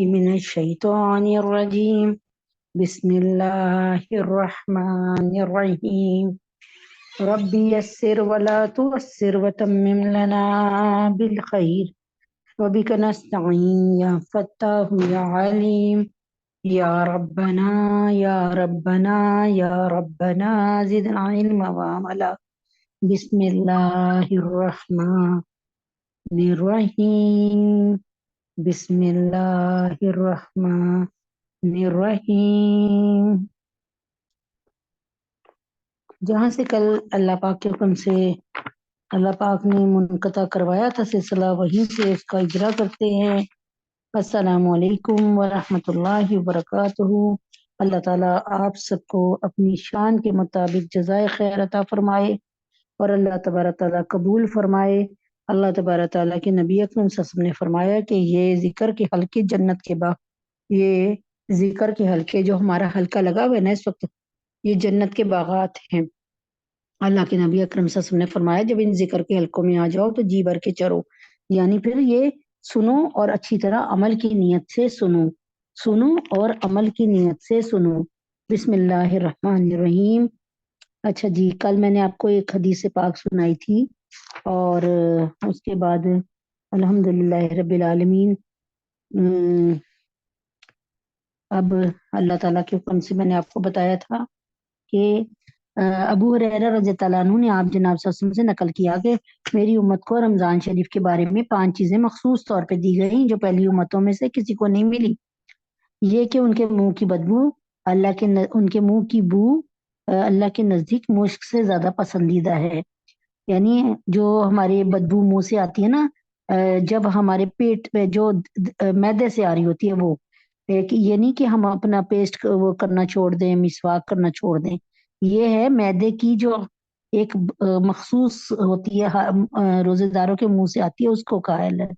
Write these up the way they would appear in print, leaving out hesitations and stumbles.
من الشيطان الرجيم بسم الله الرحمن الرحيم ربي يسر ولا تعسر وتمم لنا بالخير وبك نستعين يا فتاح يا عليم يا ربنا يا ربنا يا ربنا زدنا علما وعملا بسم الله الرحمن الرحيم بسم الله الرحمن الرحیم۔ جہاں سے کل اللہ پاک کے حکم سے اللہ پاک نے منقطع کروایا تھا سلسلہ، وہیں سے اس کا اجرا کرتے ہیں۔ السلام علیکم ورحمۃ اللہ وبرکاتہ۔ اللہ تعالیٰ آپ سب کو اپنی شان کے مطابق جزائے خیر عطا فرمائے اور اللہ تبارک تعالیٰ قبول فرمائے۔ اللہ تبارک تعالیٰ کے نبی اکرم صلی اللہ علیہ وسلم نے فرمایا کہ یہ ذکر کے حلقے جنت کے باغ، یہ ذکر کے حلقے جو ہمارا حلقہ لگا ہوا ہے نا اس وقت، یہ جنت کے باغات ہیں۔ اللہ کے نبی اکرم صلی اللہ علیہ وسلم نے فرمایا جب ان ذکر کے حلقوں میں آ جاؤ تو جی بھر کے چرو، یعنی پھر یہ سنو اور اچھی طرح عمل کی نیت سے سنو اور عمل کی نیت سے سنو۔ بسم اللہ الرحمن الرحیم۔ اچھا جی، کل میں نے آپ کو ایک حدیث پاک سنائی تھی اور اس کے بعد الحمدللہ رب العالمین اب اللہ تعالیٰ کے حکم سے میں نے آپ کو بتایا تھا کہ ابو ہریرہ رضی اللہ عنہ نے آپ جناب صلی اللہ علیہ وسلم سے نقل کیا کہ میری امت کو رمضان شریف کے بارے میں 5 چیزیں مخصوص طور پہ دی گئی جو پہلی امتوں میں سے کسی کو نہیں ملی۔ یہ کہ ان کے منہ کی بدبو ان کے منہ کی بو اللہ کے نزدیک مشک سے زیادہ پسندیدہ ہے۔ یعنی جو ہماری بدبو منہ سے آتی ہے نا، جب ہمارے پیٹ پہ جو معدے سے آ رہی ہوتی ہے، وہ یہ نہیں کہ ہم اپنا پیسٹ وہ کرنا چھوڑ دیں، مسواک کرنا چھوڑ دیں، یہ ہے معدے کی جو ایک مخصوص ہوتی ہے روزے داروں کے منہ سے آتی ہے، اس کو قائل ہے۔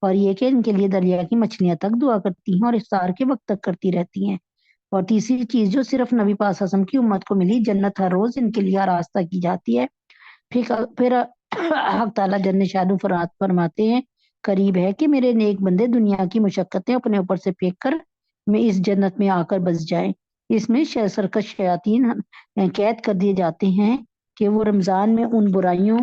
اور یہ کہ ان کے لیے دریا کی مچھلیاں تک دعا کرتی ہیں اور افطار کے وقت تک کرتی رہتی ہیں۔ اور تیسری چیز جو صرف نبی پاک صلی اللہ علیہ وسلم کی امت کو ملی، جنت ہر روز ان کے لیے آراستہ کی جاتی ہے۔ پھر حق تعالیٰ جل شانہ فرماتے ہیں قریب ہے کہ میرے نیک بندے دنیا کی مشقتیں اپنے اوپر سے پھینک کر میں اس جنت میں آ کر بس جائیں۔ اس میں سرکش شیاطین قید کر دیے جاتے ہیں کہ وہ رمضان میں ان برائیوں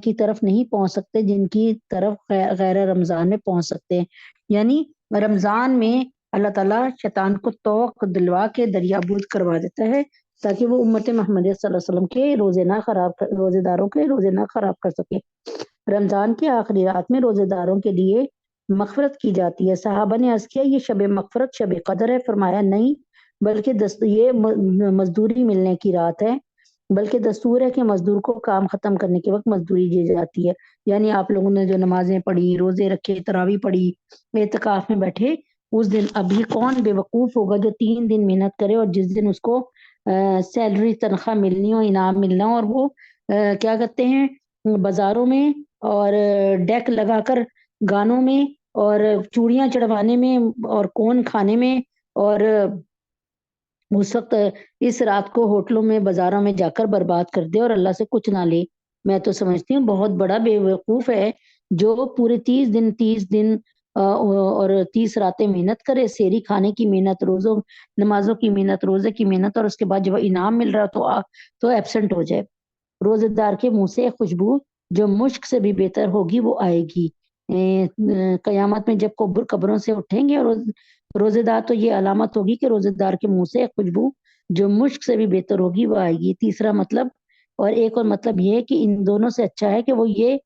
کی طرف نہیں پہنچ سکتے جن کی طرف غیر رمضان میں پہنچ سکتے ہیں۔ یعنی رمضان میں اللہ تعالیٰ شیطان کو توق دلوا کے دریابود کروا دیتا ہے تاکہ وہ امت محمد صلی اللہ علیہ وسلم کے روزے داروں کے روزے نہ خراب کر سکے۔ رمضان کی آخری رات میں روزے داروں کے لیے مغفرت کی جاتی ہے۔ صحابہ نے عرض کیا یہ شب مغفرت شب قدر ہے؟ فرمایا نہیں، بلکہ یہ مزدوری ملنے کی رات ہے، بلکہ دستور ہے کہ مزدور کو کام ختم کرنے کے وقت مزدوری دی جاتی ہے۔ یعنی آپ لوگوں نے جو نمازیں پڑھی، روزے رکھے، تراویح پڑھی، اعتکاف میں بیٹھے، اس دن ابھی کون بے وقوف ہوگا جو 3 دن محنت کرے اور جس دن اس کو سیلری تنخواہ ملنی ہو، انعام ملنا، اور وہ کیا کہتے ہیں بازاروں میں اور ڈیک لگا کر گانوں میں اور چوڑیاں چڑھوانے میں اور کون کھانے میں، اور اس وقت اس رات کو ہوٹلوں میں بازاروں میں جا کر برباد کر دے اور اللہ سے کچھ نہ لے۔ میں تو سمجھتی ہوں بہت بڑا بے وقوف ہے جو پورے 30 دن اور 30 راتیں محنت کرے، سحری کھانے کی محنت، روزوں نمازوں کی محنت، روزے کی محنت، اور اس کے بعد جب انعام مل رہا تو ایبسنٹ ہو جائے۔ روزے دار کے منہ سے خوشبو جو مشک سے بھی بہتر ہوگی وہ آئے گی۔ قیامت میں جب قبروں سے اٹھیں گے اور روزے دار، تو یہ علامت ہوگی کہ روزے دار کے منہ سے خوشبو جو مشک سے بھی بہتر ہوگی وہ آئے گی۔ تیسرا مطلب، اور ایک اور مطلب یہ کہ ان دونوں سے اچھا ہے کہ وہ یہ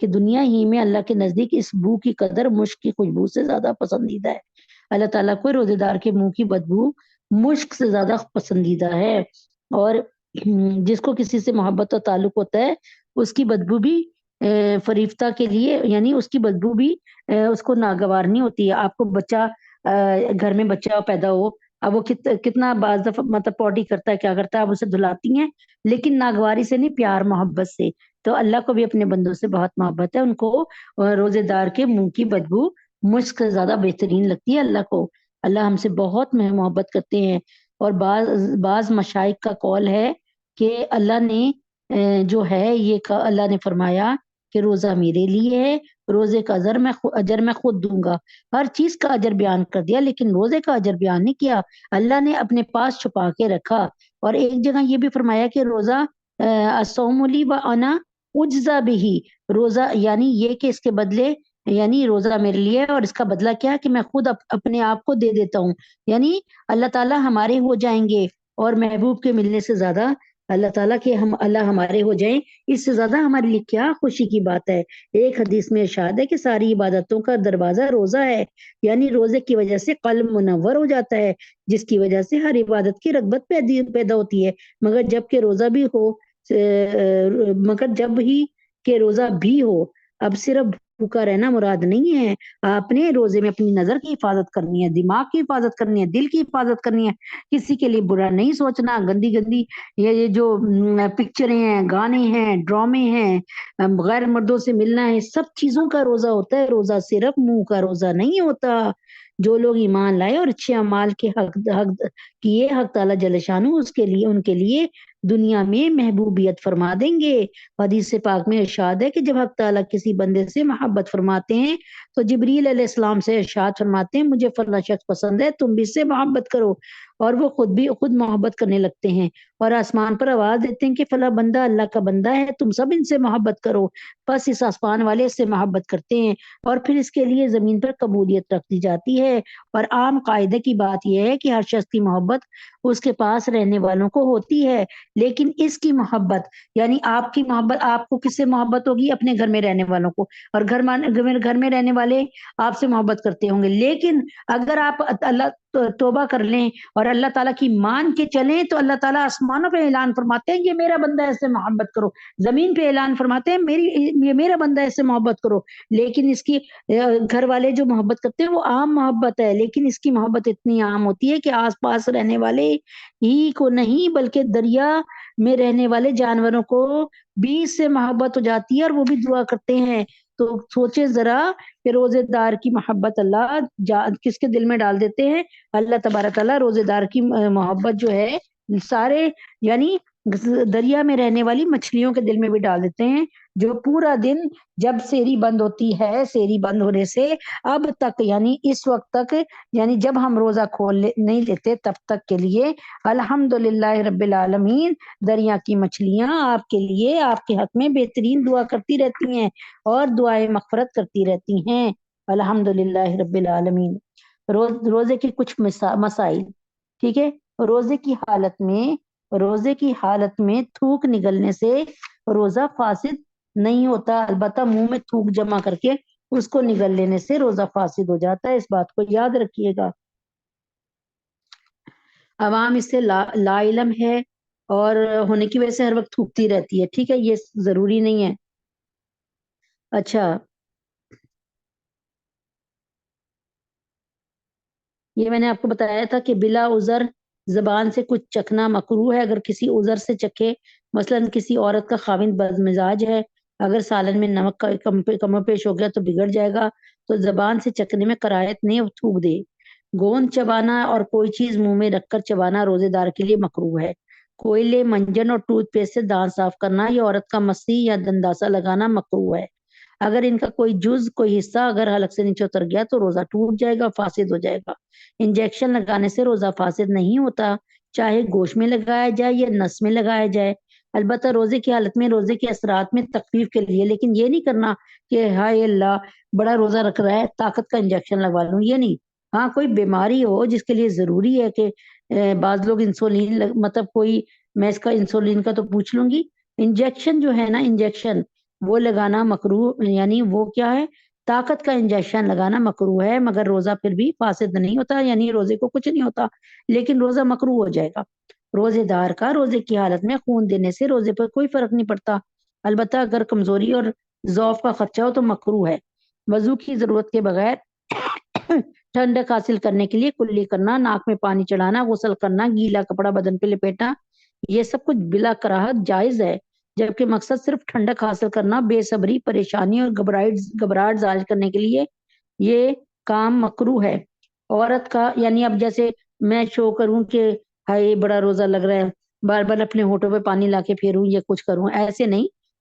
کہ دنیا ہی میں اللہ کے نزدیک اس بو کی قدر مشک کی خوشبو سے زیادہ پسندیدہ ہے۔ اللہ تعالیٰ کو روزے دار کے منہ کی بدبو مشک سے زیادہ پسندیدہ ہے، اور جس کو کسی سے محبت اور تعلق ہوتا ہے اس کی بدبو بھی فریفتہ کے لیے، یعنی اس کی بدبو بھی اس کو ناگوار نہیں ہوتی ہے۔ آپ کو بچہ گھر میں بچہ پیدا ہو، اب وہ کتنا بعض دفعہ مطلب پوٹی کرتا ہے، کیا کرتا ہے، آپ اسے دھلاتی ہیں لیکن ناگواری سے نہیں، پیار محبت سے۔ تو اللہ کو بھی اپنے بندوں سے بہت محبت ہے، ان کو روزے دار کے منہ کی بدبو مشک سے زیادہ بہترین لگتی ہے اللہ کو۔ اللہ ہم سے بہت محبت کرتے ہیں، اور بعض مشائخ کا قول ہے کہ اللہ نے جو ہے یہ اللہ نے فرمایا کہ روزہ میرے لیے ہے، روزے کا اجر میں خود دوں گا. ہر چیز کا اجر بیان کر دیا لیکن روزے کا اجر بیان نہیں کیا. اللہ نے اپنے پاس چھپا کے رکھا. اور ایک جگہ یہ بھی فرمایا کہ روزہ الصوم لی و انا اجزا بہ، روزہ یعنی یہ کہ اس کے بدلے، یعنی روزہ میرے لیے اور اس کا بدلہ کیا کہ میں خود اپنے آپ کو دے دیتا ہوں. یعنی اللہ تعالیٰ ہمارے ہو جائیں گے، اور محبوب کے ملنے سے زیادہ اللہ تعالیٰ کے اللہ ہمارے ہو جائیں، اس سے زیادہ ہمارے لیے کیا خوشی کی بات ہے. ایک حدیث میں ارشاد ہے کہ ساری عبادتوں کا دروازہ روزہ ہے، یعنی روزے کی وجہ سے قلب منور ہو جاتا ہے، جس کی وجہ سے ہر عبادت کی رغبت پیدا ہوتی ہے. مگر جب کہ روزہ بھی ہو مگر جب ہی کہ روزہ بھی ہو، اب صرف بھوکا رہنا مراد نہیں ہے. آپ نے روزے میں اپنی نظر کی حفاظت کرنی ہے، دماغ کی حفاظت کرنی ہے، دل کی حفاظت کرنی ہے. کسی کے لیے برا نہیں سوچنا. گندی گندی یہ جو پکچریں ہیں، گانے ہیں، ڈرامے ہیں، غیر مردوں سے ملنا ہے، سب چیزوں کا روزہ ہوتا ہے. روزہ صرف منہ کا روزہ نہیں ہوتا. جو لوگ ایمان لائے اور اچھے اعمال کے حق کیے، حق تعالیٰ جل شانہ ان کے لیے دنیا میں محبوبیت فرما دیں گے. حدیث پاک میں ارشاد ہے کہ جب حق تعالیٰ کسی بندے سے محبت فرماتے ہیں تو جبریل علیہ السلام سے ارشاد فرماتے ہیں مجھے فلاں شخص پسند ہے، تم بھی اس سے محبت کرو. اور وہ خود محبت کرنے لگتے ہیں اور آسمان پر آواز دیتے ہیں کہ فلاں بندہ اللہ کا بندہ ہے، تم سب ان سے محبت کرو. بس اس آسمان والے اس سے محبت کرتے ہیں اور پھر اس کے لیے زمین پر قبولیت رکھ دی جاتی ہے. اور عام قاعدے کی بات یہ ہے کہ ہر شخص کی محبت اس کے پاس رہنے والوں کو ہوتی ہے، لیکن اس کی محبت یعنی آپ کی محبت، آپ کو کس سے محبت ہوگی؟ اپنے گھر میں رہنے والوں کو. اور گھر میں رہنے والے آپ سے محبت کرتے ہوں گے. لیکن اگر آپ اللہ توبہ کر لیں اور اللہ تعالیٰ کی مان کے چلیں تو اللہ تعالیٰ آسمانوں پہ اعلان فرماتے ہیں یہ میرا بندہ ہے، اس سے محبت کرو. زمین پہ اعلان فرماتے ہیں یہ میرا بندہ ہے، اس سے محبت کرو. لیکن اس کی گھر والے جو محبت کرتے ہیں وہ عام محبت ہے، لیکن اس کی محبت اتنی عام ہوتی ہے کہ آس پاس رہنے والے ہی کو نہیں بلکہ دریا میں رہنے والے جانوروں کو بھی اس سے محبت ہو جاتی ہے اور وہ بھی دعا کرتے ہیں. تو سوچے ذرا کہ روزے دار کی محبت اللہ کس کے دل میں ڈال دیتے ہیں؟ اللہ تبارک تعالیٰ روزے دار کی محبت جو ہے سارے یعنی دریا میں رہنے والی مچھلیوں کے دل میں بھی ڈال دیتے ہیں، جو پورا دن جب سیری بند ہوتی ہے، سیری بند ہونے سے اب تک یعنی اس وقت تک یعنی جب ہم روزہ نہیں لیتے تب تک کے لیے الحمدللہ رب العالمین دریا کی مچھلیاں آپ کے لیے، آپ کے حق میں بہترین دعا کرتی رہتی ہیں اور دعائیں مغفرت کرتی رہتی ہیں. الحمدللہ رب العالمین. روزے کی کچھ مسائل. ٹھیک ہے. روزے کی حالت میں تھوک نگلنے سے روزہ فاسد نہیں ہوتا، البتہ منہ میں تھوک جمع کر کے اس کو نگل لینے سے روزہ فاسد ہو جاتا ہے. اس بات کو یاد رکھیے گا. عوام اس سے لا علم ہے اور ہونے کی وجہ سے ہر وقت تھوکتی رہتی ہے. ٹھیک ہے، یہ ضروری نہیں ہے. اچھا، یہ میں نے آپ کو بتایا تھا کہ بلا عذر زبان سے کچھ چکھنا مکروہ ہے اگر کسی عذر سے چکھے. مثلا کسی عورت کا خاوند بد مزاج ہے، اگر سالن میں نمک کا کم پیش ہو گیا تو بگڑ جائے گا، تو زبان سے چکھنے میں کراہت نہیں، تھوک دے. گوند چبانا اور کوئی چیز منہ میں رکھ کر چبانا روزے دار کے لیے مکروہ ہے. کوئلے، منجن اور ٹوتھ پیسٹ سے دانت صاف کرنا یا عورت کا مسی یا دنداسا لگانا مکروہ ہے. اگر ان کا کوئی جز، کوئی حصہ اگر حلق سے نیچے اتر گیا تو روزہ ٹوٹ جائے گا، فاسد ہو جائے گا. انجیکشن لگانے سے روزہ فاسد نہیں ہوتا، چاہے گوشت میں لگایا جائے یا نس میں لگایا جائے، البتہ روزے کی حالت میں روزے کے اثرات میں تخفیف کے لیے. لیکن یہ نہیں کرنا کہ ہائے اللہ بڑا روزہ رکھ رہا ہے طاقت کا انجیکشن لگوا لوں، یہ نہیں. ہاں کوئی بیماری ہو جس کے لیے ضروری ہے کہ بعض لوگ انسولین مطلب کوئی، میں اس کا انسولین کا تو پوچھ لوں گی. انجیکشن جو ہے نا، انجیکشن وہ لگانا مکروہ، یعنی وہ کیا ہے، طاقت کا انجیکشن لگانا مکروہ ہے، مگر روزہ پھر بھی فاسد نہیں ہوتا، یعنی روزے کو کچھ نہیں ہوتا، لیکن روزہ مکروہ ہو جائے گا. روزے دار کا روزے کی حالت میں خون دینے سے روزے پر کوئی فرق نہیں پڑتا، البتہ اگر کمزوری اور ضعف کا خدشہ ہو تو مکروہ ہے. وضو کی ضرورت کے بغیر ٹھنڈک حاصل کرنے کے لیے کلی کرنا، ناک میں پانی چڑھانا، غسل کرنا، گیلا کپڑا بدن پہ لپیٹنا، یہ سب کچھ بلا کراہت جائز ہے، جبکہ مقصد صرف ٹھنڈک حاصل کرنا، بے صبری، پریشانی اور گھبراہٹ ظاہر کرنے کے لیے یہ کام مکروہ ہے. عورت کا یعنی اب جیسے میں شو کروں کہ ہائے بڑا روزہ لگ رہا ہے، بار بار اپنے ہونٹوں پہ پانی لا کے پھیروں یا کچھ کروں، ایسے نہیں.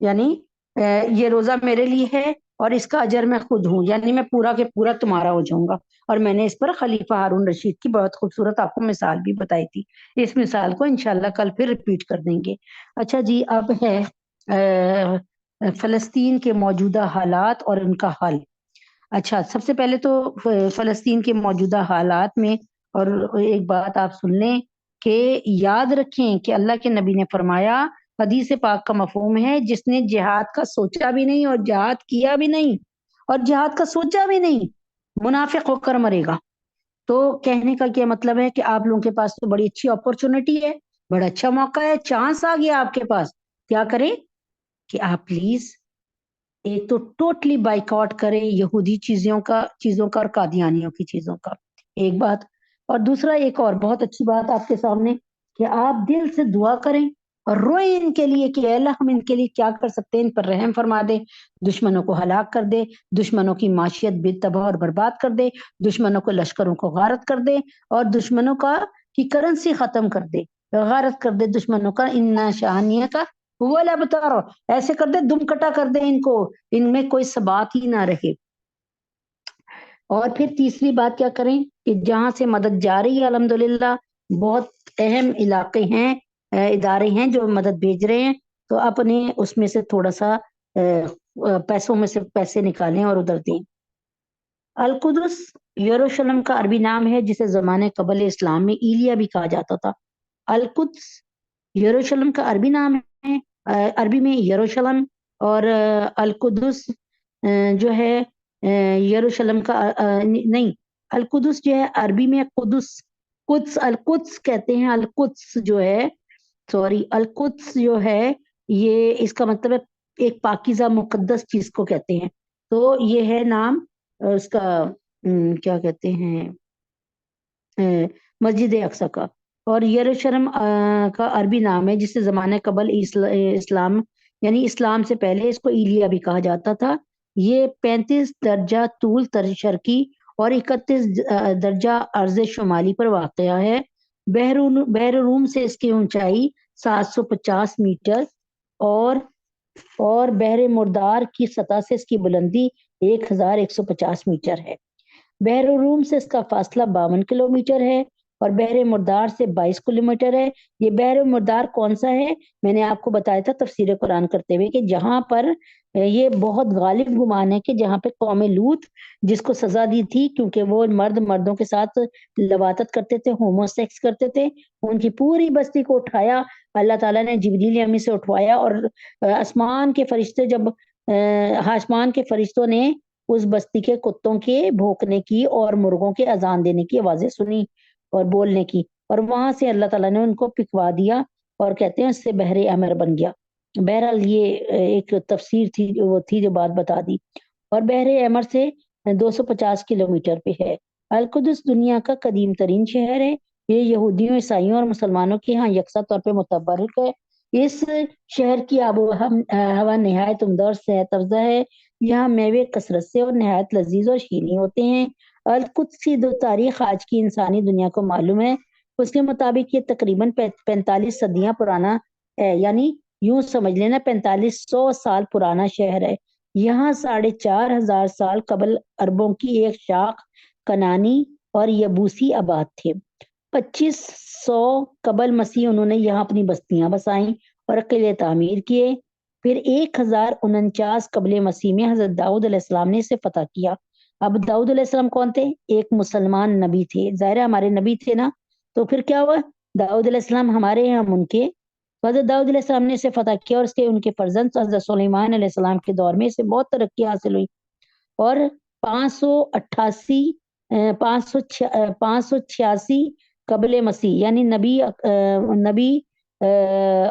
یعنی یہ روزہ میرے لیے ہے اور اس کا اجر میں خود ہوں، یعنی میں پورا کے پورا تمہارا ہو جاؤں گا۔ اور میں نے اس پر خلیفہ ہارون رشید کی بہت خوبصورت آپ کو مثال بھی بتائی تھی، اس مثال کو انشاءاللہ کل پھر ریپیٹ کر دیں گے۔ اچھا جی، اب ہے فلسطین کے موجودہ حالات اور ان کا حل۔ اچھا، سب سے پہلے تو فلسطین کے موجودہ حالات میں، اور ایک بات آپ سن لیں کہ یاد رکھیں کہ اللہ کے نبی نے فرمایا، حدیث پاک کا مفہوم ہے، جس نے جہاد کا سوچا بھی نہیں اور جہاد کیا بھی نہیں اور جہاد کا سوچا بھی نہیں، منافق ہو کر مرے گا۔ تو کہنے کا کیا مطلب ہے کہ آپ لوگوں کے پاس تو بڑی اچھی اپورچونٹی ہے، بڑا اچھا موقع ہے، چانس آ گیا آپ کے پاس، کیا کریں کہ آپ پلیز ایک تو ٹوٹلی بائیکاٹ کریں یہودی چیزوں کا اور قادیانیوں کی چیزوں کا، ایک بات۔ اور دوسرا ایک اور بہت اچھی بات آپ کے سامنے، کہ آپ دل سے دعا کریں اور روئیں ان کے لیے کہ اے اللہ ہم ان کے لیے کیا کر سکتے ہیں، ان پر رحم فرما دے، دشمنوں کو ہلاک کر دے، دشمنوں کی معیشت بے تباہ اور برباد کر دے، دشمنوں کو لشکروں کو غارت کر دے، اور دشمنوں کی کرنسی ختم کر دے، غارت کر دے دشمنوں کا، ان شانیہ کا وہ الابتر، ایسے کر دے دم کٹا کر دے ان کو، ان میں کوئی ثبات ہی نہ رہے۔ اور پھر تیسری بات کیا کریں کہ جہاں سے مدد جا رہی ہے الحمدللہ، بہت اہم علاقے ہیں، ادارے ہیں جو مدد بھیج رہے ہیں، تو اپنے اس میں سے تھوڑا سا پیسوں میں سے پیسے نکالیں اور ادھر دیں۔ القدس یروشلم کا عربی نام ہے، جسے زمانے قبل اسلام میں ایلیا بھی کہا جاتا تھا۔ القدس یروشلم کا عربی نام ہے، عربی میں یروشلم، اور القدس جو ہے یروشلم کا نہیں، القدس جو ہے عربی میں قدس القدس کہتے ہیں، القدس جو ہے، سوری، القدس جو ہے یہ اس کا مطلب ہے ایک پاکیزہ مقدس چیز کو کہتے ہیں، تو یہ ہے نام اس کا، کیا کہتے ہیں، مسجد اقصی کا۔ اور یروشلم کا عربی نام ہے، جسے زمانے قبل اسلام یعنی اسلام سے پہلے اس کو ایلیا بھی کہا جاتا تھا۔ یہ 35 درجہ طول شرقی اور 31 درجہ عرض شمالی پر واقع ہے۔ بحر روم سے اس کی اونچائی 750 میٹر اور بحر مردار کی سطح سے اس کی بلندی 1150 میٹر ہے۔ بحر روم سے اس کا فاصلہ 52 کلومیٹر ہے اور بحر مردار سے 22 کلومیٹر ہے۔ یہ بحر مردار کون سا ہے؟ میں نے آپ کو بتایا تھا تفسیر قرآن کرتے ہوئے کہ جہاں پر یہ بہت غالب گمان ہے کہ جہاں پہ قوم لوط جس کو سزا دی تھی کیونکہ وہ مردوں کے ساتھ لواطت کرتے تھے، ہومو سیکس کرتے تھے، ان کی پوری بستی کو اٹھایا اللہ تعالیٰ نے، جبریل امی سے اٹھوایا، اور آسمان کے فرشتوں نے اس بستی کے کتوں کے بھونکنے کی اور مرغوں کے اذان دینے کی آوازیں سنی اور بولنے کی، اور وہاں سے اللہ تعالیٰ نے ان کو پکوا دیا، اور کہتے ہیں اس سے بحر احمر بن گیا۔ بہرحال یہ ایک تفسیر تھی، وہ تھی جو بات بتا دی۔ اور بحر احمر سے 250 کلومیٹر پہ ہے۔ القدس دنیا کا قدیم ترین شہر ہے، یہ یہودیوں، عیسائیوں اور مسلمانوں کے ہاں یکساں طور پہ متبرک ہے۔ اس شہر کی آب و ہوا نہایت عمدہ اور صحت افزا ہے، یہاں میوے کثرت سے اور نہایت لذیذ اور شیریں ہوتے ہیں۔ القدس کی جو تاریخ آج کی انسانی دنیا کو معلوم ہے، اس کے مطابق یہ تقریباً 45 صدیاں پرانا ہے، یعنی یوں سمجھ لینا 4500 سال پرانا شہر ہے۔ یہاں 4500 سال قبل عربوں کی ایک شاخ کنانی اور یبوسی آباد تھے۔ 2500 قبل مسیح انہوں نے یہاں اپنی بستیاں بسائیں اور قلعے تعمیر کیے۔ پھر 1049 قبل مسیح میں حضرت داؤد علیہ السلام نے اسے فتح کیا۔ اب داؤد علیہ السلام کون تھے؟ ایک مسلمان نبی تھے، ظاہر ہمارے نبی تھے نا، تو پھر کیا ہوا، داؤد علیہ السلام ہمارے ہیں، ہم ان کے، حضرت داؤد علیہ السلام نے اسے فتح کیا، اور اس کے ان کے فرزند حضرت سلیمان علیہ السلام کے دور میں اسے بہت ترقی حاصل ہوئی، اور 586 قبل مسیح، یعنی نبی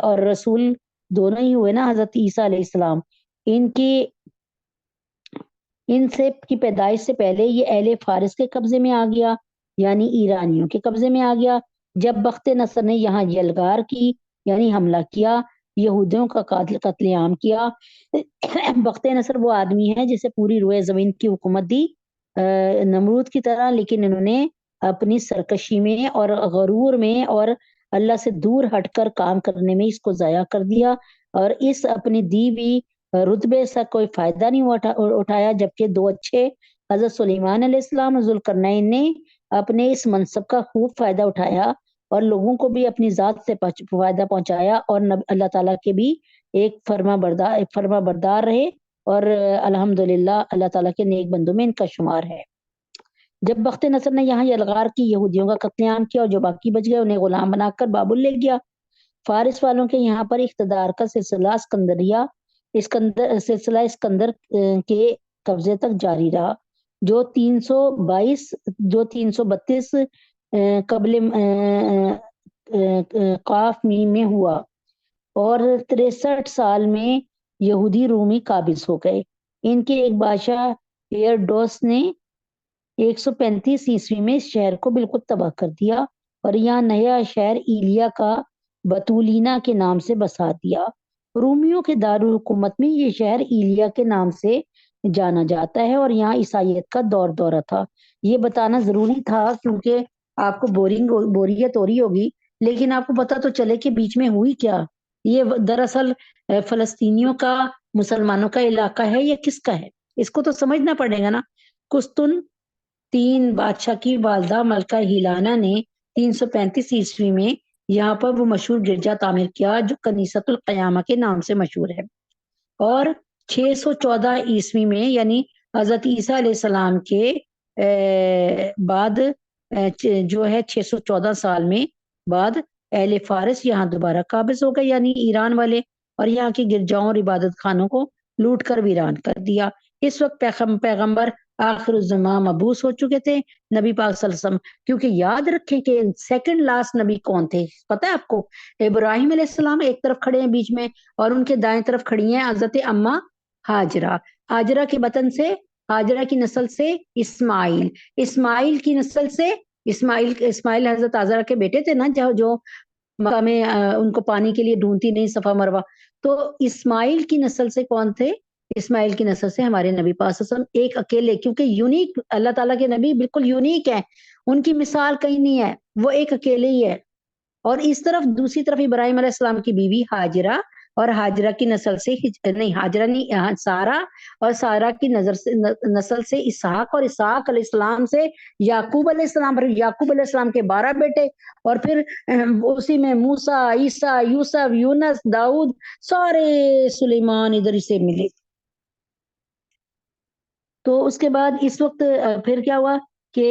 اور رسول دونوں ہی ہوئے نا، حضرت عیسیٰ علیہ السلام، ان سے کی پیدائش سے پہلے یہ اہل فارس کے قبضے میں آ گیا، یعنی ایرانیوں کے قبضے میں آ گیا۔ جب بخت نصر نے یہاں یلغار کی یعنی حملہ کیا، یہودیوں کا قتل عام کیا۔ بخت نصر وہ آدمی ہے جسے پوری روئے زمین کی حکومت دی نمرود کی طرح، لیکن انہوں نے اپنی سرکشی میں اور غرور میں اور اللہ سے دور ہٹ کر کام کرنے میں اس کو ضائع کر دیا۔ اور اس اپنی دی ہوئی رتبے سے کوئی فائدہ نہیں اٹھایا، جبکہ دو اچھے حضرت سلیمان علیہ السلام اور ذوالقرنین نے اپنے اس منصب کا خوب فائدہ اٹھایا اور لوگوں کو بھی اپنی ذات سے فائدہ پہنچایا، اور اللہ تعالیٰ کے بھی ایک فرما بردار رہے، اور الحمدللہ اللہ تعالیٰ کے نیک بندوں میں ان کا شمار ہے۔ جب بخت نصر نے یہاں یلغار کی یہودیوں کا قتل عام کیا اور جو باقی بچ گئے انہیں غلام بنا کر بابل لے گیا۔ فارس والوں کے یہاں پر اقتدار کا سلسلہ اسکندر کے قبضے تک جاری رہا، جو 332 قبل قاف میم میں ہوا، اور 63 سال میں یہودی رومی قابض ہو گئے۔ ان کے ایک بادشاہ ہیروڈوس نے 135 عیسوی میں اس شہر کو بالکل تباہ کر دیا اور یہاں نیا شہر ایلیا کا بطولینا کے نام سے بسا دیا۔ رومیوں کے دارالحکومت میں یہ شہر ایلیا کے نام سے جانا جاتا ہے، اور یہاں عیسائیت کا دورہ تھا۔ یہ بتانا ضروری تھا کیونکہ آپ کو بوریت ہو رہی ہوگی، لیکن آپ کو پتا تو چلے کہ بیچ میں ہوئی کیا۔ یہ دراصل فلسطینیوں کا، مسلمانوں کا علاقہ ہے یا کس کا ہے، اس کو تو سمجھنا پڑے گا نا۔ قسطن 3 بادشاہ کی والدہ ملکہ ہیلانا نے 335 عیسوی میں یہاں پر وہ مشہور گرجا تعمیر کیا جو کنیست القیامہ کے نام سے مشہور ہے، اور 614 عیسوی میں یعنی حضرت عیسیٰ علیہ السلام کے بعد جو ہے 614 سال میں بعد اہل فارس یہاں دوبارہ قابض ہو گئے، یعنی ایران والے، اور یہاں کے گرجاؤں اور عبادت خانوں کو لوٹ کر ویران کر دیا۔ اس وقت پیغمبر آخر الزمان مبعوث ہو چکے تھے، نبی پاک صلی اللہ علیہ وسلم، کیونکہ یاد رکھیں کہ سیکنڈ لاسٹ نبی کون تھے پتہ ہے آپ کو؟ ابراہیم علیہ السلام ایک طرف کھڑے ہیں بیچ میں، اور ان کے دائیں طرف کھڑی ہیں حضرت اماں ہاجرہ، ہاجرہ کے بطن سے، ہاجرہ کی نسل سے اسماعیل کی نسل سے، اسماعیل حضرت ہاجرہ کے بیٹے تھے نا، جو مکہ میں ان کو پانی کے لیے ڈھونڈتی نہیں صفا مروہ، تو اسماعیل کی نسل سے کون تھے؟ اسماعیل کی نسل سے ہمارے نبی پاک صلی اللہ علیہ وسلم، ایک اکیلے، کیونکہ یونیک اللہ تعالیٰ کے نبی بالکل یونیک ہیں، ان کی مثال کہیں نہیں ہے، وہ ایک اکیلے ہی ہے۔ اور اس طرف دوسری طرف ابراہیم علیہ السلام کی بیوی ہاجرہ، اور ہاجرہ کی نسل سے ہاجرہ نہیں سارہ، اور سارہ کی نسل سے اسحاق، اور اسحاق علیہ السلام سے یعقوب علیہ السلام، پر یعقوب علیہ السلام کے 12 بیٹے، اور پھر اسی میں موسیٰ، عیسیٰ، یوسف، یونس، داؤد، سارے سلیمان ادھر سے ملے۔ تو اس کے بعد اس وقت پھر کیا ہوا کہ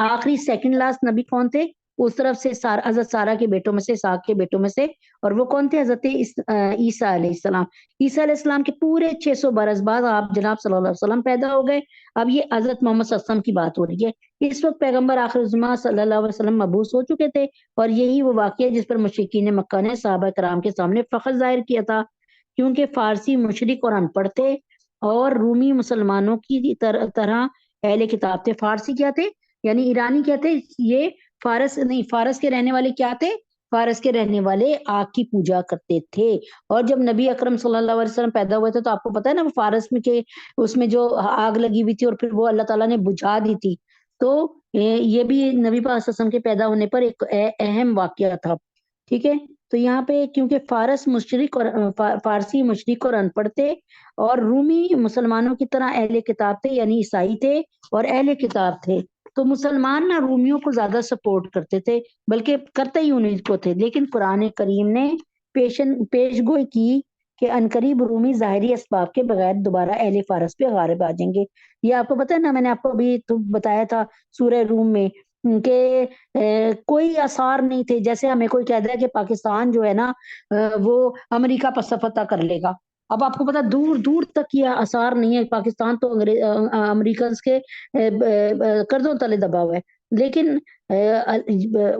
آخری سیکنڈ لاسٹ نبی کون تھے؟ اس طرف سے حضرت سارہ کے بیٹوں میں سے، اسحاق کے بیٹوں میں سے، اور وہ کون تھے؟ حضرت عیسیٰ علیہ السلام۔ عیسیٰ علیہ السلام کے پورے 600 برس بعد آپ جناب صلی اللہ علیہ وسلم پیدا ہو گئے۔ اب یہ حضرت محمد صلی اللہ علیہ وسلم کی بات ہو رہی ہے۔ اس وقت پیغمبر آخر الزمان صلی اللہ علیہ وسلم مبعوث ہو چکے تھے، اور یہی وہ واقعہ جس پر مشرکین مکہ نے صحابہ کرام کے سامنے فخر ظاہر کیا تھا، کیونکہ فارسی مشرک اور ان پڑھ تھے، اور رومی مسلمانوں کی طرح اہل کتاب تھے۔ فارسی کیا تھے؟ یعنی ایرانی کیا تھے؟ یہ فارس نہیں، فارس کے رہنے والے کیا تھے؟ فارس کے رہنے والے آگ کی پوجا کرتے تھے، اور جب نبی اکرم صلی اللہ علیہ وسلم پیدا ہوئے تھے تو آپ کو پتا ہے نا، وہ فارس میں کے اس میں جو آگ لگی ہوئی تھی اور پھر وہ اللہ تعالیٰ نے بجھا دی تھی، تو یہ بھی نبی پاک صلی اللہ علیہ وسلم کے پیدا ہونے پر ایک اہم واقعہ تھا، ٹھیک ہے۔ تو یہاں پہ کیونکہ فارسی مشرک اور ان پڑھ تھے، اور رومی مسلمانوں کی طرح اہل کتاب تھے، یعنی عیسائی تھے اور اہل کتاب تھے، تو مسلمان نہ رومیوں کو زیادہ سپورٹ کرتے تھے، بلکہ کرتے ہی انہیں کو تھے، لیکن قرآن کریم نے پیش گوئی کی کہ عنقریب رومی ظاہری اسباب کے بغیر دوبارہ اہل فارس پہ غالب آ جائیں گے۔ یہ آپ کو پتہ ہے نا، میں نے آپ کو ابھی تو بتایا تھا سورہ روم میں کہ کوئی آثار نہیں تھے، جیسے ہمیں کوئی کہہ دیا کہ پاکستان جو ہے نا وہ امریکہ پر فتح کر لے گا۔ اب آپ کو پتا دور دور تک یہ آثار نہیں ہے، پاکستان تو امریکنز کے قرضوں تلے دبا ہوا ہے، لیکن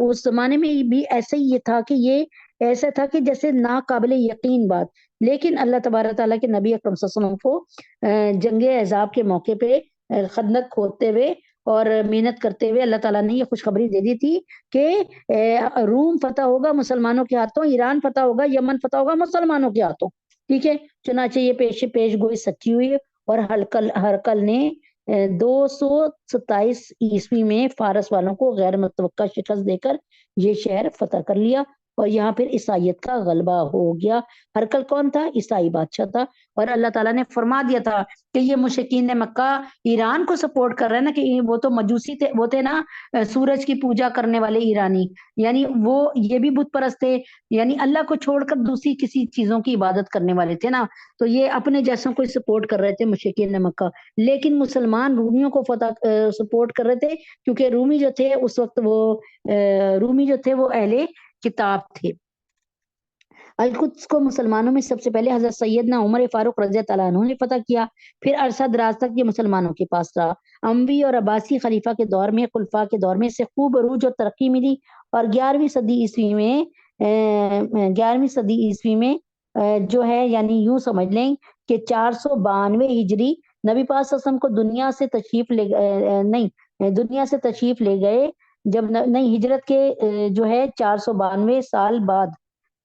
اس زمانے میں بھی ایسا ہی یہ تھا کہ یہ ایسا تھا کہ جیسے ناقابل یقین بات، لیکن اللہ تبارک تعالیٰ کے نبی اکرم صلی اللہ علیہ وسلم کو جنگ احزاب کے موقع پہ خندق کھودتے ہوئے اور محنت کرتے ہوئے اللہ تعالیٰ نے یہ خوشخبری دے دی تھی کہ روم فتح ہوگا مسلمانوں کے ہاتھوں، ایران فتح ہوگا، یمن فتح ہوگا مسلمانوں کے ہاتھوں، ٹھیک ہے۔ چنانچہ یہ پیش گوئی سچی ہوئی، اور ہرقل نے 227 عیسوی میں فارس والوں کو غیر متوقع شکست دے کر یہ شہر فتح کر لیا۔ اور یہاں پھر عیسائیت کا غلبہ ہو گیا۔ ہرقل کون تھا؟ عیسائی بادشاہ تھا، اور اللہ تعالیٰ نے فرما دیا تھا کہ یہ مشرکین مکہ ایران کو سپورٹ کر رہے ہیں نا، کہ وہ تو مجوسی تھے، وہ تھے نا سورج کی پوجا کرنے والے ایرانی، یعنی وہ یہ بھی بت پرست تھے، یعنی اللہ کو چھوڑ کر دوسری کسی چیزوں کی عبادت کرنے والے تھے نا، تو یہ اپنے جیسوں کو سپورٹ کر رہے تھے مشرکین مکہ۔ لیکن مسلمان رومیوں کو سپورٹ کر رہے تھے، کیونکہ رومی جو تھے اس وقت رومی جو تھے وہ اہل کتاب تھے۔ القدس کو مسلمانوں میں سب سے پہلے حضرت سیدنا عمر فاروق رضی اللہ عنہ نے فتح کیا، پھر عرصہ دراز تک یہ مسلمانوں کے پاس رہا۔ اموی اور عباسی خلیفہ کے دور میں، خلفاء کے دور میں اسے خوب عروج اور ترقی ملی، اور 11ویں صدی عیسوی میں جو ہے، یعنی یوں سمجھ لیں کہ 492 ہجری نبی پاک صلی اللہ علیہ وسلم کو دنیا سے تشریف لے گئے، جب نہیں ہجرت کے جو ہے 492 سال بعد،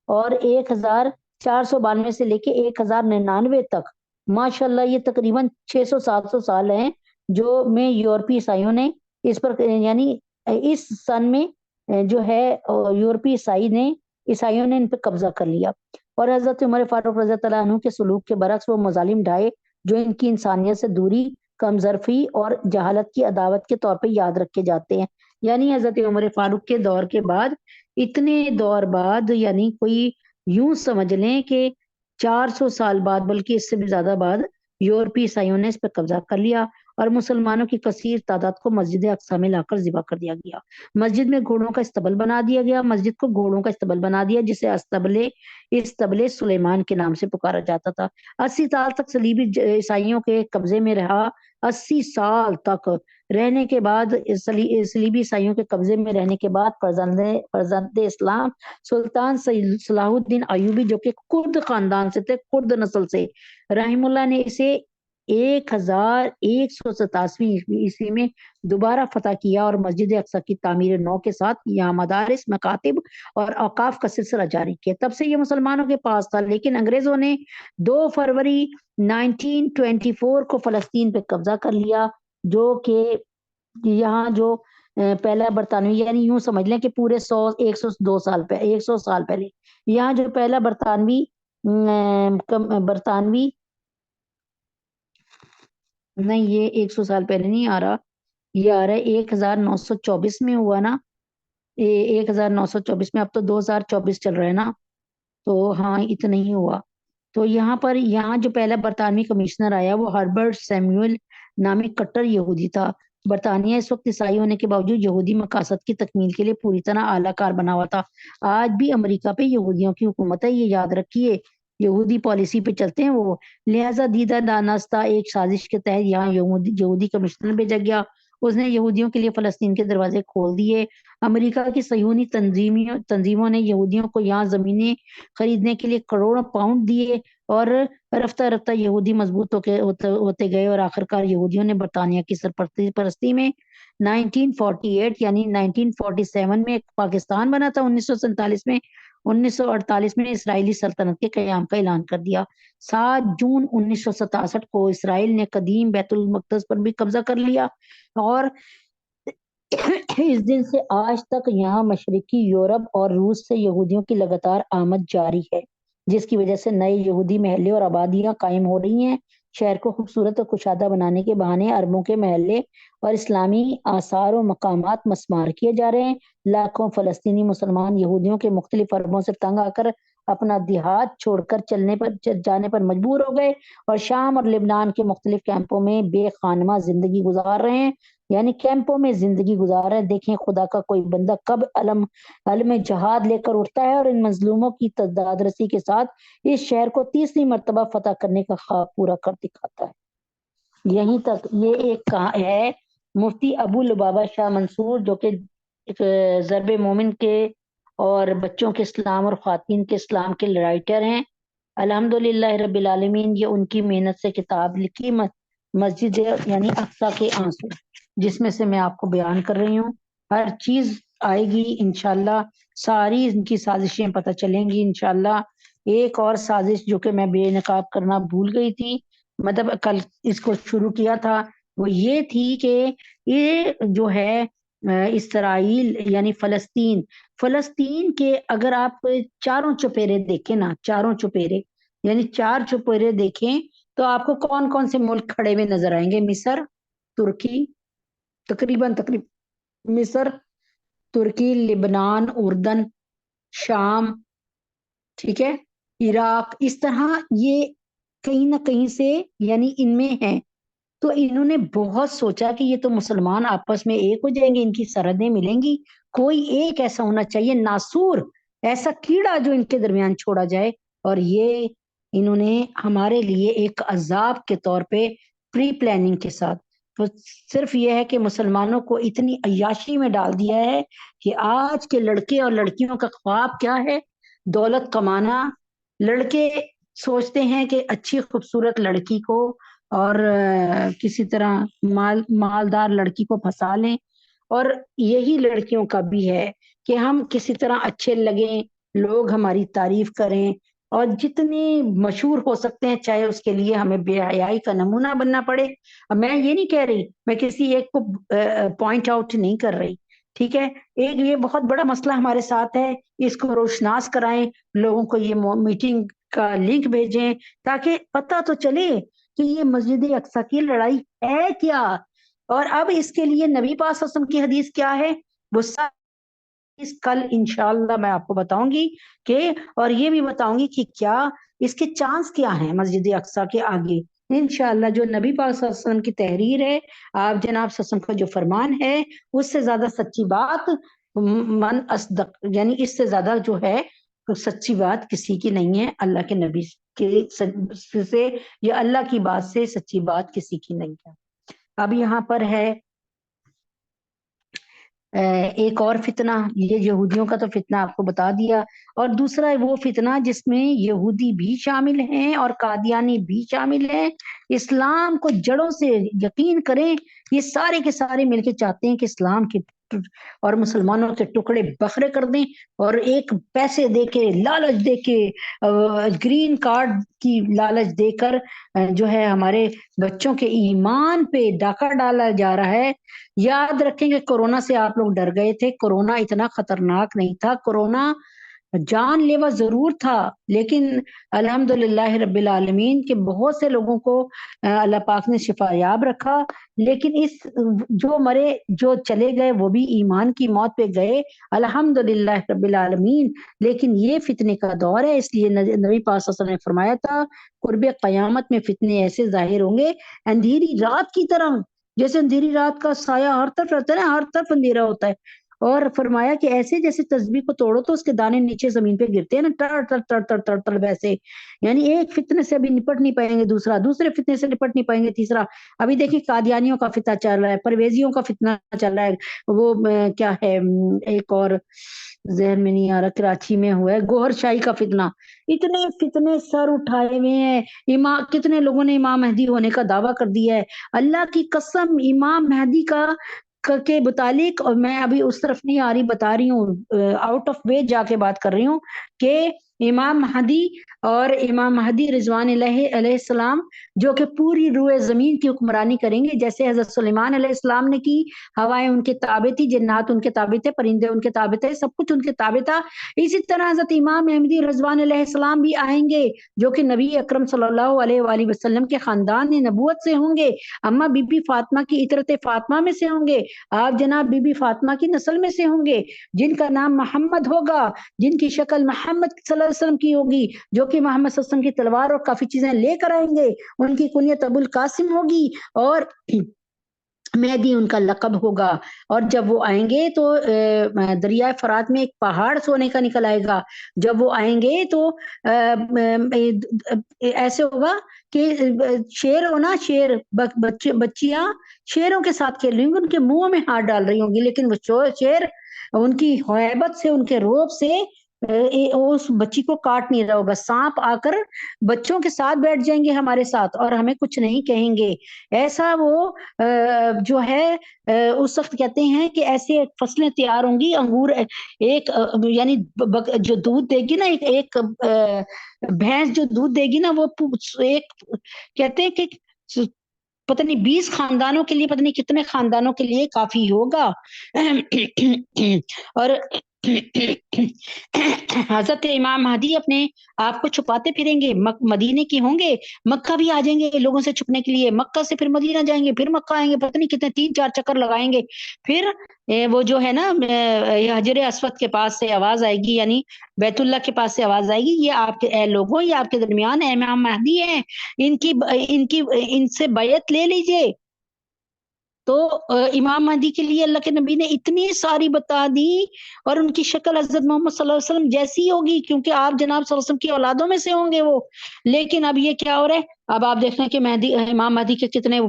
اور 1492 سے لے کے 1099 تک، ماشاءاللہ یہ تقریباً 600-700 سال ہیں جو میں یورپی عیسائیوں نے اس پر، یعنی اس سن میں جو ہے یورپی عیسائیوں نے ان پہ قبضہ کر لیا، اور حضرت عمر فاروق رضی اللہ عنہ کے سلوک کے برعکس وہ مظالم ڈھائے جو ان کی انسانیت سے دوری، کمظرفی اور جہالت کی عداوت کے طور پہ یاد رکھے جاتے ہیں۔ یعنی حضرت عمر فاروق کے دور کے بعد، اتنے دور بعد، یعنی کوئی یوں سمجھ لیں کہ 400 سال بعد، بلکہ اس سے بھی زیادہ بعد، یورپی عیسائیوں نے اس پہ قبضہ کر لیا، اور مسلمانوں کی کثیر تعداد کو مسجد اقصی میں لا کر ذبح کر دیا گیا۔ مسجد میں گھوڑوں کا استبل بنا دیا گیا، مسجد کو گھوڑوں کا استبل بنا دیا، جسے استبل سلیمان کے نام سے پکارا جاتا تھا۔ 80 سال تک صلیبی عیسائیوں کے قبضے میں رہا۔ 80 سال تک رہنے کے بعد، صلیبی عیسائیوں کے قبضے میں رہنے کے بعد، فرزند اسلام سلطان صلاح الدین ایوبی، جو کہ کرد خاندان سے تھے، کرد نسل سے، رحم اللہ نے اسے 1187 عیسوی میں دوبارہ فتح کیا، اور مسجد اقصی کی تعمیر نو کے ساتھ یہاں مدارس، مکاتب اور اوقاف کا سلسلہ جاری کیا۔ تب سے یہ مسلمانوں کے پاس تھا، لیکن انگریزوں نے 2 فروری 1924 کو فلسطین پہ قبضہ کر لیا، جو کہ یہاں جو پہلا برطانوی، یعنی یوں سمجھ لیں کہ پورے 102 سال پہلے، 100 سال پہلے، یہاں جو پہلا برطانوی نہیں، یہ 100 سال پہلے نہیں آ رہا، یہ آ رہا ہے 1924 میں ہوا نا، 1924 میں، اب تو 2024 چل رہا ہے نا، تو ہاں اتنا ہی ہوا۔ تو یہاں جو پہلا برطانوی کمشنر آیا وہ ہربرٹ سیموئل نامی کٹر یہودی تھا۔ برطانیہ اس وقت عیسائی ہونے کے باوجود یہودی مقاصد کی تکمیل کے لیے پوری طرح اعلیٰ کار بنا ہوا تھا۔ آج بھی امریکہ پہ یہودیوں کی حکومت ہے، یہ یاد رکھیے، یہودی پالیسی پہ چلتے ہیں وہ، لہٰذا دیدہ دانستہ ایک سازش کے تحت یہاں یہودی کمشنر بھیجا گیا، اس نے یہودیوں کے لیے فلسطین کے دروازے کھول دیے۔ امریکہ کی صہیونی تنظیموں نے یہودیوں کو یہاں زمینیں خریدنے کے لیے کروڑوں پاؤنڈ دیے، اور رفتہ رفتہ یہودی مضبوط ہوتے گئے، اور آخرکار یہودیوں نے برطانیہ کی سرپرستی میں 1948 یعنی 1947 میں ایک پاکستان بنا تھا، 1947 میں، 1948 میں اسرائیلی سلطنت کے قیام کا اعلان کر دیا۔ 7 جون 1967 کو اسرائیل نے قدیم بیت المقدس پر بھی قبضہ کر لیا، اور اس دن سے آج تک یہاں مشرقی یورپ اور روس سے یہودیوں کی لگاتار آمد جاری ہے، جس کی وجہ سے نئے یہودی محلے اور آبادیاں قائم ہو رہی ہیں۔ شہر کو خوبصورت اور کشادہ بنانے کے بہانے عربوں کے محلے اور اسلامی آثار و مقامات مسمار کیے جا رہے ہیں۔ لاکھوں فلسطینی مسلمان یہودیوں کے مختلف عربوں سے تنگ آ کر اپنا دیہات چھوڑ کر جانے پر مجبور ہو گئے، اور شام اور لبنان کے مختلف کیمپوں میں بے خانمہ زندگی گزار رہے ہیں، یعنی کیمپوں میں زندگی گزار رہے ہیں۔ دیکھیں خدا کا کوئی بندہ کب علم جہاد لے کر اٹھتا ہے، اور ان مظلوموں کی تعداد رسی کے ساتھ اس شہر کو 30ویں مرتبہ فتح کرنے کا خواب پورا کر دکھاتا ہے۔ یہیں تک یہ ایک ہے مفتی ابو لبابہ شاہ منصور، جو کہ ضرب مومن کے اور بچوں کے اسلام اور خواتین کے اسلام کے رائٹر ہیں۔ الحمدللہ رب العالمین، یہ ان کی محنت سے کتاب لکھی، مسجد یعنی اقصی کے آنسو، جس میں سے میں آپ کو بیان کر رہی ہوں۔ ہر چیز آئے گی انشاءاللہ، ساری ان کی سازشیں پتہ چلیں گی انشاءاللہ۔ ایک اور سازش جو کہ میں بے نقاب کرنا بھول گئی تھی، مطلب کل اس کو شروع کیا تھا، وہ یہ تھی کہ یہ جو ہے اسرائیل یعنی فلسطین کے اگر آپ چاروں چپیرے دیکھیں نا، چاروں چپیرے یعنی چار چپیرے دیکھیں تو آپ کو کون کون سے ملک کھڑے ہوئے نظر آئیں گے؟ مصر، ترکی، تقریباً مصر، ترکی، لبنان، اردن، شام، ٹھیک ہے، عراق، اس طرح یہ کہیں نہ کہیں سے یعنی ان میں ہیں۔ تو انہوں نے بہت سوچا کہ یہ تو مسلمان آپس میں ایک ہو جائیں گے، ان کی سرحدیں ملیں گی، کوئی ایک ایسا ہونا چاہیے ناسور، ایسا کیڑا جو ان کے درمیان چھوڑا جائے، اور یہ انہوں نے ہمارے لیے ایک عذاب کے طور پہ پری پلاننگ کے ساتھ تو صرف یہ ہے کہ مسلمانوں کو اتنی عیاشی میں ڈال دیا ہے کہ آج کے لڑکے اور لڑکیوں کا خواب کیا ہے؟ دولت کمانا۔ لڑکے سوچتے ہیں کہ اچھی خوبصورت لڑکی کو اور کسی طرح مالدار لڑکی کو پھنسا لیں، اور یہی لڑکیوں کا بھی ہے کہ ہم کسی طرح اچھے لگیں، لوگ ہماری تعریف کریں، اور جتنے مشہور ہو سکتے ہیں چاہے اس کے لیے ہمیں بے حیائی کا نمونہ بننا پڑے۔ اب میں یہ نہیں کہہ رہی، میں کسی ایک کو پوائنٹ آؤٹ نہیں کر رہی، ٹھیک ہے، ایک یہ بہت بڑا مسئلہ ہمارے ساتھ ہے، اس کو روشناس کرائیں، لوگوں کو یہ میٹنگ کا لنک بھیجیں تاکہ پتہ تو چلے کہ یہ مسجد اقصی کی لڑائی ہے کیا، اور اب اس کے لیے نبی پاک صلی اللہ علیہ وسلم کی حدیث کیا ہے وہ کل انشاءاللہ میں آپ کو بتاؤں گی کہ، اور یہ بھی بتاؤں گی کہ کیا اس کے چانس کیا ہیں مسجد اقصی کے آگے انشاءاللہ۔ جو نبی پاک صلی اللہ علیہ وسلم کی تحریر ہے، آپ جناب صلی اللہ علیہ وسلم کا جو فرمان ہے، اس سے زیادہ سچی بات من اصدق، یعنی اس سے زیادہ جو ہے سچی بات کسی کی نہیں ہے، اللہ کے نبی کے سے یا اللہ کی بات سے سچی بات کسی کی نہیں ہے۔ اب یہاں پر ہے ایک اور فتنہ، یہ یہودیوں کا تو فتنہ آپ کو بتا دیا، اور دوسرا وہ فتنہ جس میں یہودی بھی شامل ہیں اور قادیانی بھی شامل ہیں، اسلام کو جڑوں سے یقین کریں، یہ سارے کے سارے مل کے چاہتے ہیں کہ اسلام کے اور مسلمانوں کے ٹکڑے بکھرے کر دیں، اور ایک پیسے دے کے، لالچ دے کے، گرین کارڈ کی لالچ دے کر جو ہے ہمارے بچوں کے ایمان پہ ڈاکہ ڈالا جا رہا ہے۔ یاد رکھیں کہ کورونا سے آپ لوگ ڈر گئے تھے، کورونا اتنا خطرناک نہیں تھا، کورونا جان لیوا ضرور تھا، لیکن الحمدللہ رب العالمین کے بہت سے لوگوں کو اللہ پاک نے شفا یاب رکھا، لیکن اس جو مرے جو چلے گئے وہ بھی ایمان کی موت پہ گئے الحمدللہ رب العالمین۔ لیکن یہ فتنے کا دور ہے، اس لیے نبی پاک صلی اللہ علیہ وسلم نے فرمایا تھا قرب قیامت میں فتنے ایسے ظاہر ہوں گے اندھیری رات کی طرح، جیسے اندھیری رات کا سایہ ہر طرف رہتا ہے نا، ہر طرف اندھیرا ہوتا ہے، اور فرمایا کہ ایسے جیسے تسبیح کو توڑو تو اس کے دانے نیچے زمین پہ گرتے ہیں نا، ٹر ٹر ٹر ٹر ٹر ٹر ویسے، یعنی ایک فتنے سے ابھی نپٹ نہیں پائیں گے دوسرا، دوسرے فتنے سے نپٹ نہیں پائیں گے تیسرا۔ ابھی دیکھیں قادیانیوں کا فتنہ چل رہا ہے، پرویزیوں کا فتنہ چل رہا ہے، وہ کیا ہے ایک اور ذہن میں نہیں آ رہا، کراچی میں ہوا ہے گوہر شاہی کا فتنہ، اتنے فتنے سر اٹھائے ہوئے ہیں، کتنے لوگوں نے امام مہدی ہونے کا دعویٰ کر دیا ہے، اللہ کی قسم امام مہدی کا کے متعلق، اور میں ابھی اس طرف نہیں آ رہی، بتا رہی ہوں آؤٹ آف وے جا کے بات کر رہی ہوں کہ امام مہدی اور امام مہدی رضوان اللہ علیہ السلام جو کہ پوری روئے زمین کی حکمرانی کریں گے، جیسے حضرت سلیمان علیہ السلام نے کی، ہوائیں ان کے تابع تھی، جنات ان کے تابع تھے، پرندے ان کے تابع تھے، سب کچھ ان کے تابع تھا، اسی طرح حضرت امام مہدی رضوان علیہ السلام بھی آئیں گے جو کہ نبی اکرم صلی اللہ علیہ وآلہ وسلم کے خاندان نبوت سے ہوں گے، اما بی بی فاطمہ کی عطرت فاطمہ میں سے ہوں گے، آپ جناب بی بی فاطمہ کی نسل میں سے ہوں گے، جن کا نام محمد ہوگا، جن کی شکل محمد صلی اللہ علیہ وسلم کی ہوگی، جو کہ محمد صلی اللہ علیہ وسلم کی تلوار اور کافی چیزیں لے کر آئیں گے، ان کی کنیت ابو القاسم ہوگی، اور مہدی ان کا لقب ہوگا، اور جب وہ آئیں گے تو دریائے فرات میں ایک پہاڑ سونے کا نکل آئے گا، جب وہ آئیں گے تو ایسے ہوگا کہ شیر ہونا، شیر بچیاں شیروں کے ساتھ کھیل رہی ہوں گی، ان کے منہ میں ہاتھ ڈال رہی ہوں گی، لیکن وہ شیر ان کی ہیبت سے، ان کے روب سے اس بچی کو کاٹ نہیں رہا ہوگا، سانپ آ کر بچوں کے ساتھ بیٹھ جائیں گے ہمارے ساتھ اور ہمیں کچھ نہیں کہیں گے، ایسا وہ جو ہے اس وقت کہتے ہیں کہ ایسے فصلیں تیار ہوں گی، انگور ایک یعنی جو دودھ دے گی نا، ایک بھینس جو دودھ دے گی نا، وہ ایک کہتے ہیں کہ پتہ نہیں 20 خاندانوں کے لیے، پتہ نہیں کتنے خاندانوں کے لیے کافی ہوگا۔ اور حضرت امام مہدی اپنے آپ کو چھپاتے پھریں گے، مدینے کی ہوں گے، مکہ بھی آ جائیں گے لوگوں سے چھپنے کے لیے، مکہ سے پھر مدینہ جائیں گے، پھر مکہ آئیں گے، پتہ نہیں کتنے 3-4 چکر لگائیں گے۔ پھر وہ جو ہے نا حجر اسود کے پاس سے آواز آئے گی، یعنی بیت اللہ کے پاس سے آواز آئے گی، یہ آپ کے اے لوگوں، یہ آپ کے درمیان امام مہدی ہیں، ان سے بیعت لے لیجئے۔ تو امام مہدی کے لیے اللہ کے نبی نے اتنی ساری بتا دی، اور ان کی شکل حضرت محمد صلی اللہ علیہ وسلم جیسی ہوگی، کیونکہ آپ جناب صلی اللہ علیہ وسلم کی اولادوں میں سے ہوں گے وہ۔ لیکن اب یہ کیا ہو رہا ہے، اب آپ دیکھ رہے ہیں کہ امام مہدی کے کتنے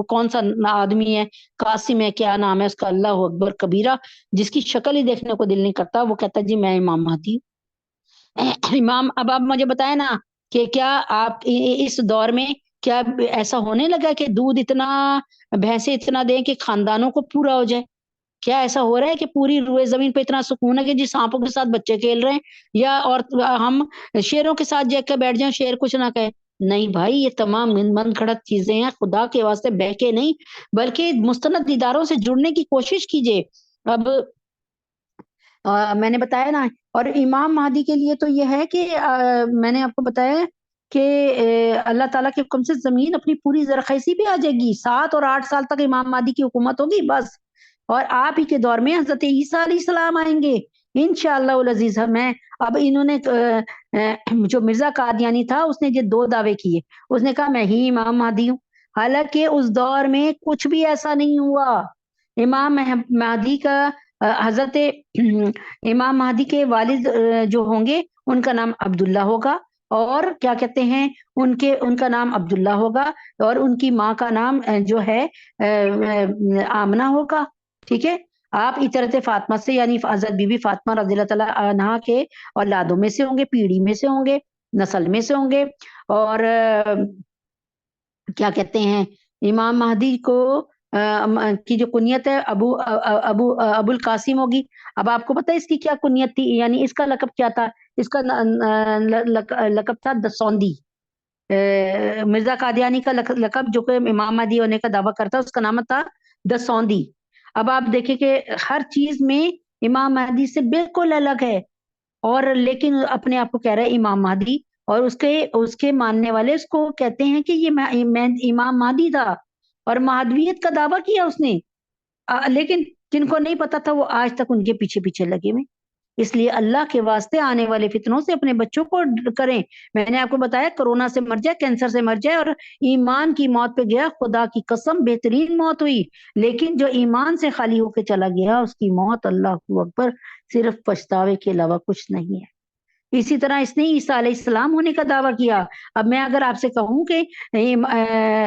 کون سا آدمی ہے، قاسم ہے، کیا نام ہے اس کا، اللہ اکبر کبیرہ، جس کی شکل ہی دیکھنے کو دل نہیں کرتا، وہ کہتا ہے جی میں امام مہدی ہوں۔ اب آپ مجھے بتائیں نا کہ کیا آپ اس دور میں کیا ایسا ہونے لگا کہ دودھ اتنا، بھینسیں اتنا دیں کہ خاندانوں کو پورا ہو جائے؟ کیا ایسا ہو رہا ہے کہ پوری روئے زمین پہ اتنا سکون ہے کہ جی سانپوں کے ساتھ بچے کھیل رہے ہیں، یا اور ہم شیروں کے ساتھ جا کے بیٹھ جائیں، شیر کچھ نہ کہے؟ نہیں بھائی، یہ تمام من گھڑت چیزیں ہیں، خدا کے واسطے بہکے نہیں، بلکہ مستند دیداروں سے جڑنے کی کوشش کیجئے۔ اب میں نے بتایا نا، اور امام مہدی کے لیے تو یہ ہے کہ میں نے آپ کو بتایا کہ اللہ تعالیٰ کے حکم سے زمین اپنی پوری زرخیزی پہ آ جائے گی، 7 اور 8 سال تک امام مہدی کی حکومت ہوگی بس، اور آپ ہی کے دور میں حضرت عیسیٰ علیہ السلام آئیں گے انشاءاللہ العزیز۔ میں اب انہوں نے جو مرزا قادیانی تھا، اس نے یہ 2 دعوے کیے، اس نے کہا میں ہی امام مہدی ہوں، حالانکہ اس دور میں کچھ بھی ایسا نہیں ہوا۔ امام مہدی کا حضرت امام مہدی کے والد جو ہوں گے ان کا نام عبداللہ ہوگا، اور کیا کہتے ہیں ان کا نام عبداللہ ہوگا، اور ان کی ماں کا نام جو ہے آمنہ ہوگا، ٹھیک ہے۔ آپ اطرت فاطمہ سے، یعنی حضرت بی بی فاطمہ رضی اللہ تعالیٰ عنہا کے اولادوں میں سے ہوں گے، پیڑھی میں سے ہوں گے، نسل میں سے ہوں گے، اور کیا کہتے ہیں امام مہدی کو کی جو کنیت ہے ابو القاسم ہوگی۔ اب آپ کو پتہ ہے اس کی کیا کنیت تھی، یعنی اس کا لقب کیا تھا؟ اس کا لقب تھا دسوندی۔ مرزا قادیانی کا لقب جو کہ امام مہدی ہونے کا دعویٰ کرتا ہے، اس کا نام تھا دسوندی۔ اب آپ دیکھیں کہ ہر چیز میں امام مہدی سے بالکل الگ ہے، اور لیکن اپنے آپ کو کہہ رہا ہے امام مہدی، اور اس کے ماننے والے اس کو کہتے ہیں کہ یہ امام مہدی تھا، اور مہدویت کا دعویٰ کیا اس نے۔ لیکن جن کو نہیں پتا تھا وہ آج تک ان کے پیچھے پیچھے لگے ہوئے۔ اس لیے اللہ کے واسطے آنے والے فتنوں سے اپنے بچوں کو کریں۔ میں نے آپ کو بتایا کرونا سے مر جائے، کینسر سے مر جائے، اور ایمان کی موت پہ گیا، خدا کی قسم بہترین موت ہوئی، لیکن جو ایمان سے خالی ہو کے چلا گیا اس کی موت اللہ اکبر صرف پچھتاوے کے علاوہ کچھ نہیں ہے۔ اسی طرح اس نے عیسیٰ علیہ السلام ہونے کا دعویٰ کیا۔ اب میں اگر آپ سے کہوں کہ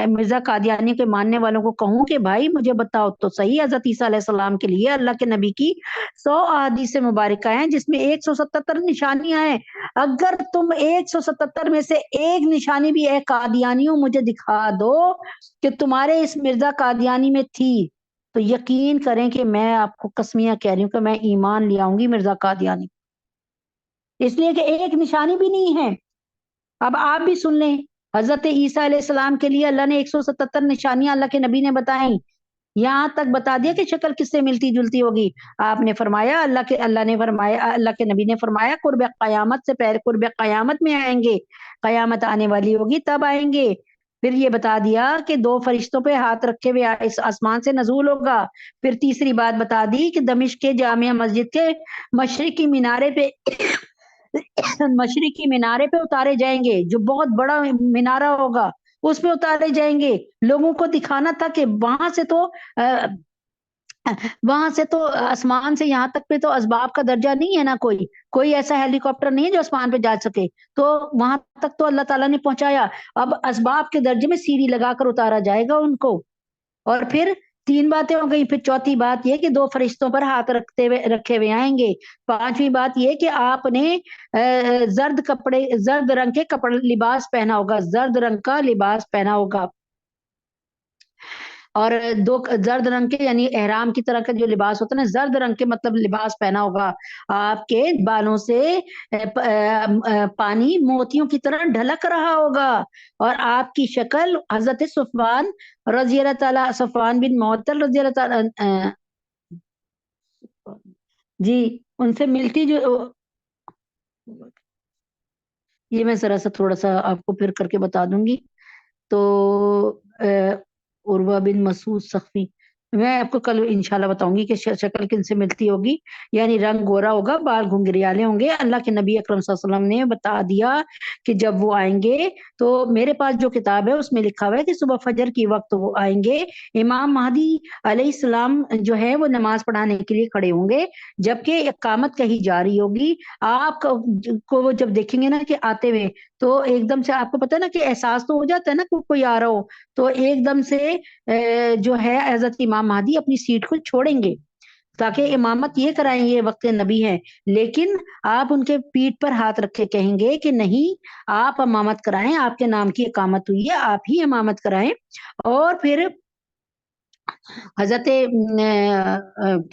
مرزا قادیانی کے ماننے والوں کو کہوں کہ بھائی مجھے بتاؤ تو صحیح، حضرت عیسیٰ علیہ السلام کے لیے اللہ کے نبی کی 100 احادیث مبارکہ ہیں جس میں 177 نشانیاں ہیں، اگر تم 177 میں سے ایک نشانی بھی اے قادیانیوں مجھے دکھا دو کہ تمہارے اس مرزا قادیانی میں تھی، تو یقین کریں کہ میں آپ کو قسمیاں کہہ رہی ہوں کہ میں ایمان لے آؤں گی مرزا قادیانی، اس لیے کہ ایک نشانی بھی نہیں ہے۔ اب آپ بھی سن لیں، حضرت عیسیٰ علیہ السلام کے لیے اللہ نے 177 نشانیاں اللہ کے نبی نے بتائیں، یہاں تک بتا دیا کہ شکل کس سے ملتی جلتی ہوگی۔ آپ نے فرمایا اللہ کے نبی نے فرمایا قرب قیامت سے پہلے، قرب قیامت میں آئیں گے، قیامت آنے والی ہوگی تب آئیں گے۔ پھر یہ بتا دیا کہ 2 فرشتوں پہ ہاتھ رکھے ہوئے اس آسمان سے نزول ہوگا۔ پھر تیسری بات بتا دی کہ دمشق کے جامع مسجد کے مشرقی مینارے پہ مشرقی مینارے پہ اتارے جائیں گے، جو بہت بڑا مینارہ ہوگا اس پہ اتارے جائیں گے۔ لوگوں کو دکھانا تھا کہ وہاں سے تو آسمان سے یہاں تک پہ تو اسباب کا درجہ نہیں ہے نا، کوئی ایسا ہیلی کاپٹر نہیں ہے جو آسمان پہ جا سکے، تو وہاں تک تو اللہ تعالیٰ نے پہنچایا۔ اب اسباب کے درجے میں سیڑھی لگا کر اتارا جائے گا ان کو۔ اور پھر 3 باتیں ہو گئی، پھر چوتھی بات یہ کہ 2 فرشتوں پر ہاتھ رکھے ہوئے آئیں گے۔ 5ویں بات یہ کہ آپ نے زرد رنگ کے کپڑے لباس پہنا ہوگا، زرد رنگ کا لباس پہنا ہوگا۔ اور دو زرد رنگ کے یعنی احرام کی طرح کا جو لباس ہوتا ہے نا، زرد رنگ کے مطلب لباس پہنا ہوگا، آپ کے بالوں سے پانی موتیوں کی طرح ڈھلک رہا ہوگا، اور آپ کی شکل حضرت صفوان رضی اللہ تعالیٰ، صفوان بن معطل رضی اللہ تعالیٰ جی ان سے ملتی جو، یہ میں ذرا سا تھوڑا سا آپ کو پھر کر کے بتا دوں گی. تو عروہ بن مسعود سخفی، میں آپ کو کل انشاءاللہ بتاؤں گی کہ شکل کن سے ملتی ہوگی. یعنی رنگ گورا ہوگا، بال گھنگریالے ہوں گے. اللہ کے نبی اکرم صلی اللہ علیہ وسلم نے بتا دیا کہ جب وہ آئیں گے تو میرے پاس جو کتاب ہے اس میں لکھا ہوا ہے کہ صبح فجر کی وقت وہ آئیں گے. امام مہدی علیہ السلام جو ہے وہ نماز پڑھانے کے لیے کھڑے ہوں گے، جبکہ اقامت کہی جا رہی ہوگی. آپ کو وہ جب دیکھیں گے نا کہ آتے ہوئے، تو ایک دم سے آپ کو پتا ہے نا کہ احساس تو ہو جاتا ہے نا کہ کوئی آ رہا ہو، تو ایک دم سے جو ہے حضرت امام مہدی اپنی سیٹ کو چھوڑیں گے تاکہ امامت یہ کرائیں، یہ وقت نبی ہے. لیکن آپ ان کے پیٹھ پر ہاتھ رکھے کہیں گے کہ نہیں، آپ امامت کرائیں، آپ کے نام کی اقامت ہوئی ہے، آپ ہی امامت کرائیں. اور پھر حضرت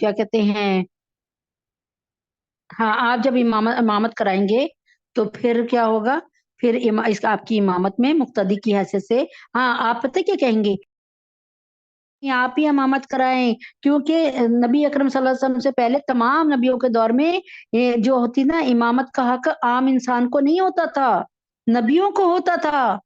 کیا کہتے ہیں، ہاں آپ جب امامت کرائیں گے تو پھر کیا ہوگا، پھر اس آپ کی امامت میں مقتدی کی حیثیت سے، ہاں آپ پتہ کیا کہیں گے، آپ ہی امامت کرائیں. کیونکہ نبی اکرم صلی اللہ علیہ وسلم سے پہلے تمام نبیوں کے دور میں جو ہوتی نا امامت کا حق عام انسان کو نہیں ہوتا تھا، نبیوں کو ہوتا تھا.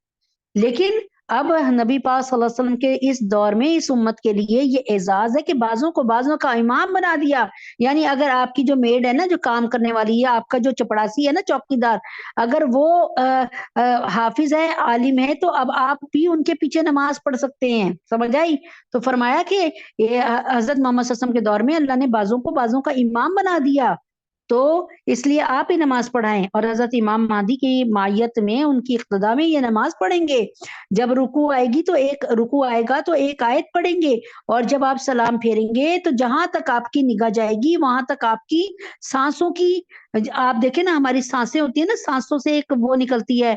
لیکن اب نبی پاک صلی اللہ علیہ وسلم کے اس دور میں اس امت کے لیے یہ اعزاز ہے کہ بعضوں کو بعضوں کا امام بنا دیا. یعنی اگر آپ کی جو میڈ ہے نا، جو کام کرنے والی ہے، آپ کا جو چپڑاسی ہے نا، چوکی دار، اگر وہ حافظ ہے، عالم ہے، تو اب آپ بھی ان کے پیچھے نماز پڑھ سکتے ہیں. سمجھ آئی؟ تو فرمایا کہ حضرت محمد صلی اللہ علیہ وسلم کے دور میں اللہ نے بعضوں کو بعضوں کا امام بنا دیا، تو اس لیے آپ ہی نماز پڑھائیں. اور حضرت امام مہدی کی مائیت میں، ان کی اقتداء میں یہ نماز پڑھیں گے. جب رکوع آئے گی تو ایک رکوع آئے گا تو ایک آیت پڑھیں گے، اور جب آپ سلام پھیریں گے تو جہاں تک آپ کی نگاہ جائے گی وہاں تک آپ کی سانسوں کی، آپ دیکھیں نا ہماری سانسیں ہوتی ہیں نا، سانسوں سے ایک وہ نکلتی ہے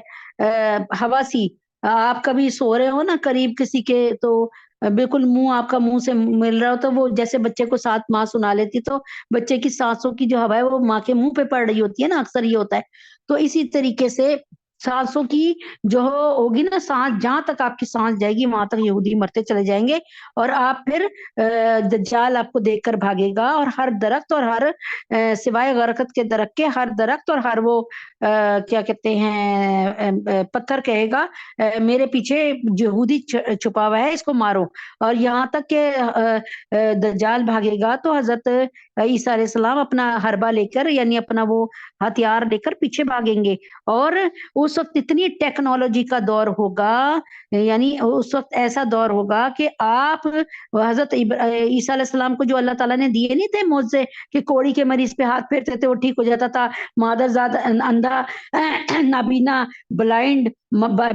ہوا سی. آپ کبھی سو رہے ہو نا قریب کسی کے، تو بالکل منہ آپ کا منہ سے مل رہا ہو، تو وہ جیسے بچے کو ساتھ ماں سنا لیتی، تو بچے کی سانسوں کی جو ہوا ہے وہ ماں کے منہ پہ پڑ رہی ہوتی ہے نا، اکثر یہ ہوتا ہے. تو اسی طریقے سے سانسوں کی جو ہوگی نا، سانس جہاں تک آپ کی سانس جائے گی وہاں تک یہودی مرتے چلے جائیں گے. اور آپ پھر دجال آپ کو دیکھ کر بھاگے گا، اور ہر درخت اور ہر سوائے غرقت کے درخت کے ہر درخت اور ہر وہ کیا کہتے ہیں پتھر کہے گا میرے پیچھے یہودی چھپا ہوا ہے، اس کو مارو. اور یہاں تک کہ دجال بھاگے گا تو حضرت عیسیٰ علیہ السلام اپنا حربہ لے کر، یعنی اپنا وہ ہتھیار لے کر پیچھے بھاگیں گے. اور اس وقت اتنی ٹیکنالوجی کا دور ہوگا، یعنی اس وقت ایسا دور ہوگا کہ آپ حضرت عیسیٰ علیہ السلام کو جو اللہ تعالیٰ نے دیے نہیں تھے معجزے، کہ کوڑی کے مریض پہ ہاتھ پھیرتے تھے وہ ٹھیک ہو جاتا تھا، مادر زاد اندھا، نابینا، بلائنڈ،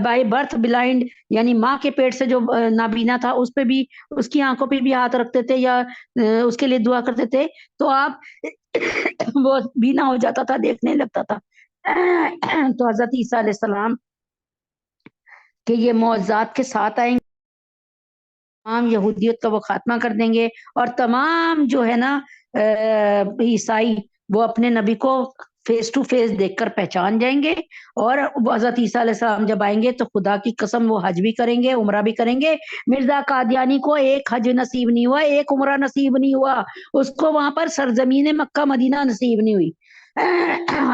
بائی برتھ بلائنڈ، یعنی ماں کے پیٹ سے جو نابینا تھا اس پہ بھی، اس کی آنکھوں پہ بھی ہاتھ رکھتے تھے یا اس کے لیے دعا کرتے تھے تو آپ وہ بینا ہو جاتا تھا، دیکھنے لگتا تھا. تو حضرت عیسیٰ علیہ السلام کہ یہ معجزات کے ساتھ آئیں گے، تمام یہودیت کا وہ خاتمہ کر دیں گے، اور تمام جو ہے نا عیسائی وہ اپنے نبی کو فیس ٹو فیس دیکھ کر پہچان جائیں گے. اور حضرت عیسیٰ علیہ السلام جب آئیں گے تو خدا کی قسم وہ حج بھی کریں گے، عمرہ بھی کریں گے. مرزا قادیانی کو ایک حج نصیب نہیں ہوا، ایک عمرہ نصیب نہیں ہوا، اس کو وہاں پر سرزمین مکہ مدینہ نصیب نہیں ہوئی.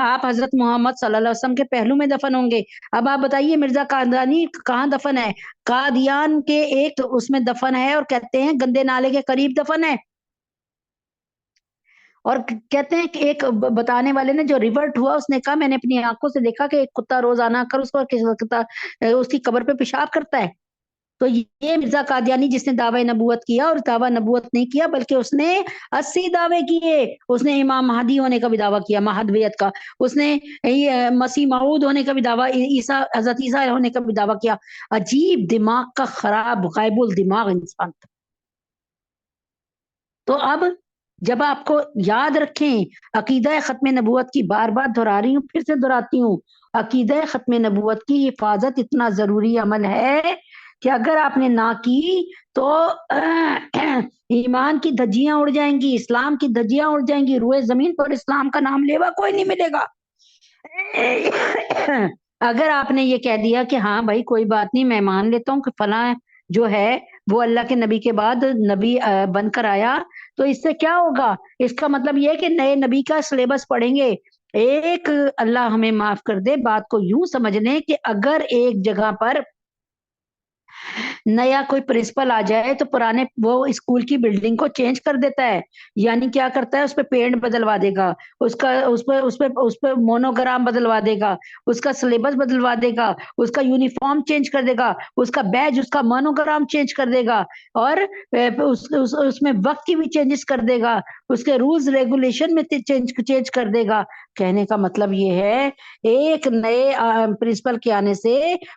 آپ حضرت محمد صلی اللہ علیہ وسلم کے پہلو میں دفن ہوں گے. اب آپ بتائیے مرزا قادیانی کہاں دفن ہے؟ قادیان کے ایک اس میں دفن ہے، اور کہتے ہیں گندے نالے کے قریب دفن ہے. اور کہتے ہیں کہ ایک بتانے والے نے جو ریورٹ ہوا، اس نے کہا میں نے اپنی آنکھوں سے دیکھا کہ ایک کتا روزانہ کر اس کی قبر پہ پیشاب کرتا ہے. تو یہ مرزا قادیانی جس نے دعوی نبوت کیا، اور دعوی نبوت نہیں کیا بلکہ اس نے 80 دعوے کیے. اس نے امام مہدی ہونے کا بھی دعویٰ کیا، مہدویت کا. اس نے مسیح موعود ہونے کا بھی دعویٰ، حضرت عیسیٰ ہونے کا بھی دعویٰ کیا. عجیب دماغ کا خراب غائب الدماغ انسان تھا. تو اب جب آپ کو یاد رکھیں، عقیدہ ختم نبوت کی بار بار دہرا رہی ہوں، پھر سے دہراتی ہوں، عقیدہ ختم نبوت کی حفاظت اتنا ضروری عمل ہے کہ اگر آپ نے نہ کی تو ایمان کی دھجیاں اڑ جائیں گی، اسلام کی دھجیاں اڑ جائیں گی، روئے زمین پر اسلام کا نام لیوا کوئی نہیں ملے گا۔ اگر آپ نے یہ کہہ دیا کہ ہاں بھائی کوئی بات نہیں، میں مان لیتا ہوں کہ فلاں جو ہے وہ اللہ کے نبی کے بعد نبی بن کر آیا، تو اس سے کیا ہوگا؟ اس کا مطلب یہ ہے کہ نئے نبی کا سلیبس پڑھیں گے۔ ایک اللہ ہمیں معاف کر دے، بات کو یوں سمجھ لیں کہ اگر ایک جگہ پر نیا کوئی پرنسپل آ جائے تو پرانے وہ اسکول کی بلڈنگ کو چینج کر دیتا ہے، یعنی کیا کرتا ہے؟ اس پہ پینٹ بدلوا دے گا، اس پہ مونوگرام بدلوا دے گا، اس کا سلیبس بدلوا دے گا، اس کا یونیفارم چینج کر دے گا، اس کا بیج، اس کا مونوگرام چینج کر دے گا، اور اس میں وقت کی بھی چینجز کر دے گا، اس کے رولز ریگولیشن میں چینج کر دے گا۔ کہنے کا مطلب یہ ہے ایک نئے پرنسپل کے آنے سے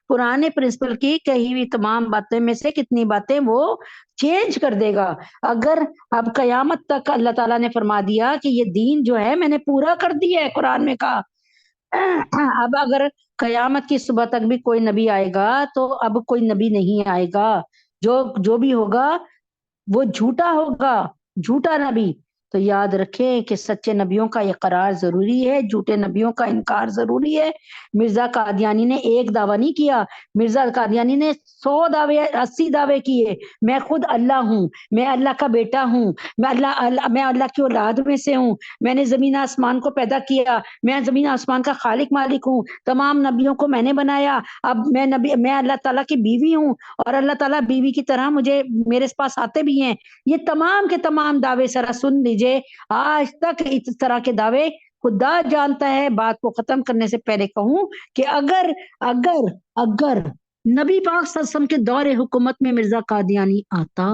پرانے پرنسپل کی کہی ہوئی تمام باتیں میں سے کتنی باتیں وہ چینج کر دے گا۔ اگر اب قیامت تک اللہ تعالیٰ نے فرما دیا کہ یہ دین جو ہے میں نے پورا کر دیا ہے، قرآن میں کہا، اب اگر قیامت کی صبح تک بھی کوئی نبی آئے گا تو اب کوئی نبی نہیں آئے گا، جو بھی ہوگا وہ جھوٹا ہوگا، جھوٹا نبی۔ تو یاد رکھیں کہ سچے نبیوں کا اقرار ضروری ہے، جھوٹے نبیوں کا انکار ضروری ہے۔ مرزا قادیانی نے ایک دعویٰ نہیں کیا، مرزا قادیانی نے 100 دعوے، 80 دعوے کیے، میں خود اللہ ہوں، میں اللہ کا بیٹا ہوں، میں اللہ کی اولاد میں سے ہوں، میں نے زمین آسمان کو پیدا کیا، میں زمین آسمان کا خالق مالک ہوں، تمام نبیوں کو میں نے بنایا، اب میں اللہ تعالیٰ کی بیوی ہوں، اور اللہ تعالیٰ بیوی کی طرح مجھے میرے پاس آتے بھی ہیں۔ یہ تمام کے تمام دعوے ذرا سن لیجئے، آج تک اس طرح کے دعوے خدا جانتا ہے۔ بات کو ختم کرنے سے پہلے کہوں کہ اگر اگر اگر نبی پاک صلی اللہ علیہ وسلم کے دور حکومت میں مرزا قادیانی آتا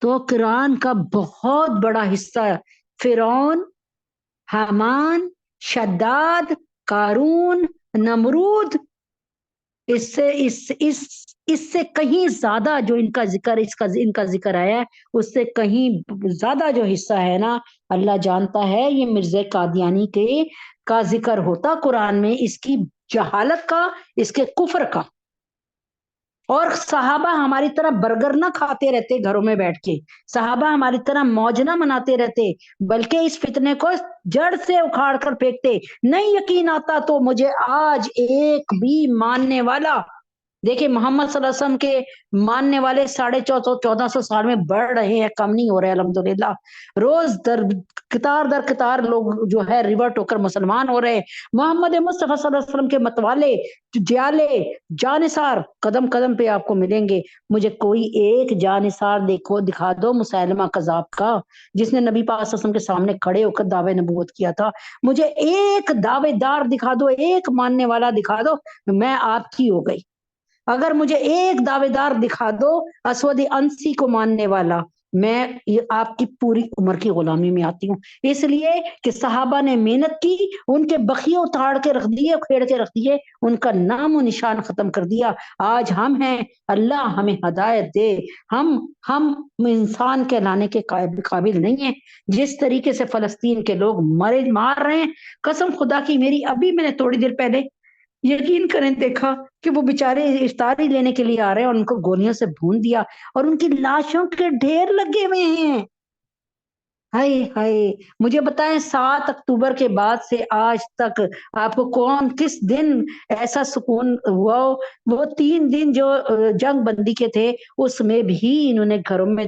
تو قرآن کا بہت بڑا حصہ فرعون، حامان، شداد، قارون، نمرود، اس سے کہیں زیادہ جو ان کا ذکر آیا ہے، اس سے کہیں زیادہ جو حصہ ہے نا، اللہ جانتا ہے یہ مرزا قادیانی کا ذکر ہوتا قرآن میں، اس کی جہالت کا، اس کے کفر کا۔ اور صحابہ ہماری طرح برگر نہ کھاتے رہتے گھروں میں بیٹھ کے، صحابہ ہماری طرح موج نہ مناتے رہتے، بلکہ اس فتنے کو جڑ سے اکھاڑ کر پھینکتے۔ نہیں یقین آتا تو مجھے آج ایک بھی ماننے والا، دیکھیں محمد صلی اللہ علیہ وسلم کے ماننے والے 1450 سال میں بڑھ رہے ہیں، کم نہیں ہو رہے الحمدللہ، روز در قطار لوگ جو ہے ریورٹ ہو کر مسلمان ہو رہے۔ محمد مصطفیٰ صلی اللہ علیہ وسلم کے متوالے، جیالے، جانثار قدم قدم پہ آپ کو ملیں گے۔ مجھے کوئی ایک جانثار دکھا دو مسیلمہ کذاب کا، جس نے نبی پاک صلی اللہ علیہ وسلم کے سامنے کھڑے ہو کر دعوے نبوت کیا تھا۔ مجھے ایک دعوے دار دکھا دو، ایک ماننے والا دکھا دو، میں آپ کی ہو گئی۔ اگر مجھے ایک دعوے دار دکھا دو اسود انسی کو ماننے والا، میں آپ کی پوری عمر کی غلامی میں آتی ہوں۔ اس لیے کہ صحابہ نے محنت کی، ان کے بخیے اتاڑ کے رکھ دیے، کھیڑ کے رکھ دیے، ان کا نام و نشان ختم کر دیا۔ آج ہم ہیں، اللہ ہمیں ہدایت دے، ہم انسان کہلانے کے قابل نہیں ہیں۔ جس طریقے سے فلسطین کے لوگ مار رہے ہیں، قسم خدا کی میری، ابھی میں نے تھوڑی دیر پہلے یقین کریں دیکھا کہ وہ بیچارے افطاری لینے کے لیے آ رہے ہیں اور ان کو گولیوں سے بھون دیا اور ان کی لاشوں کے ڈھیر لگے ہوئے ہیں۔ ہائے ہائے، مجھے بتائیں 7 اکتوبر کے بعد سے آج تک آپ کو کس دن ایسا سکون ہوا ہو؟ وہ 3 دن جو جنگ بندی کے تھے، اس میں بھی انہوں نے گھروں میں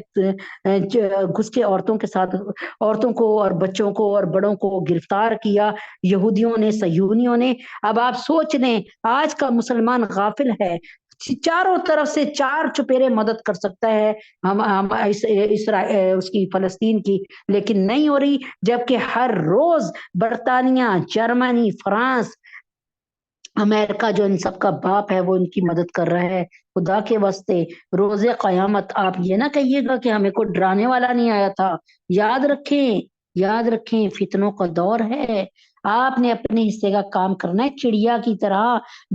گھس کے عورتوں کو اور بچوں کو اور بڑوں کو گرفتار کیا، یہودیوں نے، صہیونیوں نے۔ اب آپ سوچ لیں آج کا مسلمان غافل ہے، چاروں طرف سے 4 چپیرے مدد کر سکتا ہے اس کی فلسطین کی، لیکن نہیں ہو رہی، جبکہ ہر روز برطانیہ، جرمنی، فرانس، امریکہ جو ان سب کا باپ ہے وہ ان کی مدد کر رہا ہے۔ خدا کے واسطے روز قیامت آپ یہ نہ کہیے گا کہ ہمیں کوئی ڈرانے والا نہیں آیا تھا۔ یاد رکھیں فتنوں کا دور ہے، آپ نے اپنے حصے کا کام کرنا ہے، چڑیا کی طرح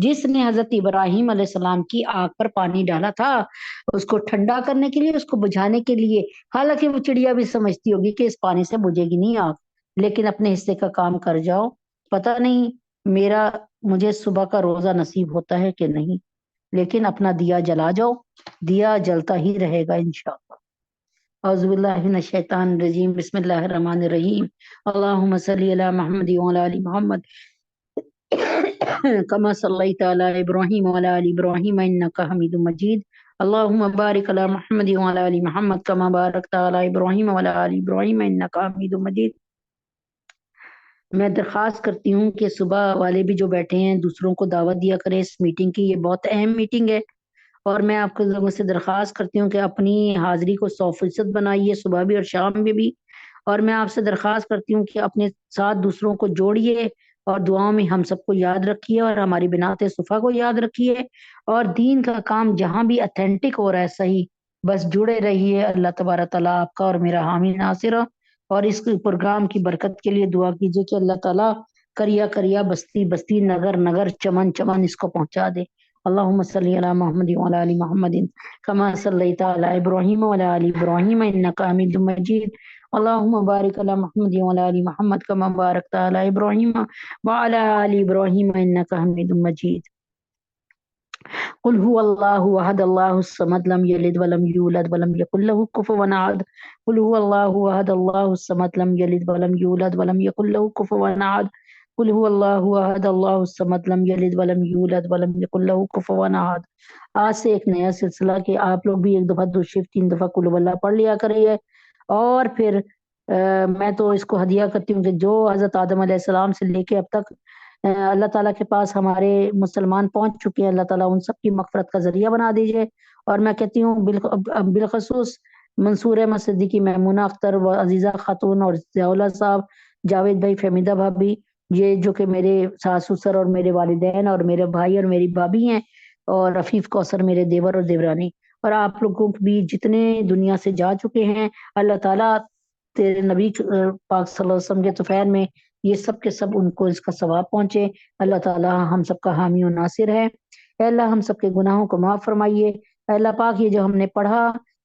جس نے حضرت ابراہیم علیہ السلام کی آگ پر پانی ڈالا تھا اس کو ٹھنڈا کرنے کے لیے، اس کو بجھانے کے لیے، حالانکہ وہ چڑیا بھی سمجھتی ہوگی کہ اس پانی سے بجھے گی نہیں آگ، لیکن اپنے حصے کا کام کر جاؤ۔ پتہ نہیں مجھے صبح کا روزہ نصیب ہوتا ہے کہ نہیں، لیکن اپنا دیا جلا جاؤ، دیا جلتا ہی رہے گا انشاءاللہ۔ اعوذ باللہ من الشیطان الرجیم، بسم اللہ الرحمن الرحیم، اللہم صلی علی محمد وعلی آل محمد کما صلیت علی ابراہیم وعلی آل ابراہیم انک حمید مجید، اللہم بارک علی محمد وعلی آل محمد کما بارکت علی ابراہیم وعلی آل ابراہیم انک حمید مجید۔ میں درخواست کرتی ہوں کہ صبح والے بھی جو بیٹھے ہیں دوسروں کو دعوت دیا کریں اس میٹنگ کی، یہ بہت اہم میٹنگ ہے، اور میں آپ کے لوگوں سے درخواست کرتی ہوں کہ اپنی حاضری کو 100% بنائیے، صبح بھی اور شام میں بھی، اور میں آپ سے درخواست کرتی ہوں کہ اپنے ساتھ دوسروں کو جوڑیے اور دعاؤں میں ہم سب کو یاد رکھیے، اور ہماری بنات صفا کو یاد رکھیے، اور دین کا کام جہاں بھی اتھینٹک ہو رہا ہے صحیح، بس جڑے رہیے۔ اللہ تبارک تعالیٰ آپ کا اور میرا حامی ناصر ہو، اور اس پروگرام کی برکت کے لیے دعا کیجیے کہ اللہ تعالیٰ کریا کریا، بستی بستی، نگر نگر، چمن چمن اس کو پہنچا دے۔ اللہم صلی علی محمد وعلی آل محمد کما صلیت علی ابراہیم وعلی آل ابراہیم انک حمید مجید، اللہم بارک علی محمد وعلی آل محمد کما بارکت علی ابراہیم وعلی آل ابراہیم انک حمید مجید۔ قل هو الله احد الله الصمد لم يلد ولم يولد ولم يكن له كفوا احد، قل هو الله احد الله الصمد لم يلد ولم يولد ولم يكن له كفوا احد، قل هو الله احد الله الصمد لم يلد ولم يولد ولم يكن له كفوا احد۔ آج سے ایک نیا سلسلہ کہ آپ لوگ بھی ایک دفعہ دو شف 3 دفعہ قل هو اللہ پڑھ لیا کریے، اور پھر میں تو اس کو ہدیہ کرتی ہوں کہ جو حضرت آدم علیہ السلام سے لے کے اب تک اللہ تعالیٰ کے پاس ہمارے مسلمان پہنچ چکے ہیں، اللہ تعالیٰ ان سب کی مغفرت کا ذریعہ بنا دیجئے۔ اور میں کہتی ہوں بالخصوص منصور احمد صدیقی، میمونہ اختر و عزیزہ خاتون اور ضیاء اللہ صاحب، جاوید بھائی، فہمیدہ بھابی، یہ جو کہ میرے ساس سسر اور میرے والدین اور میرے بھائی اور میری بھابھی ہیں، اور رفیف کوثر میرے دیور اور دیورانی، اور آپ لوگوں بھی جتنے دنیا سے جا چکے ہیں، اللہ تعالیٰ تیرے نبی پاک صلی اللہ علیہ وسلم کے طفیل میں یہ سب کے سب ان کو اس کا ثواب پہنچے۔ اللہ تعالیٰ ہم سب کا حامی و ناصر ہے۔ اے اللہ ہم سب کے گناہوں کو معاف فرمائیے۔ اے اللہ پاک یہ جو ہم نے پڑھا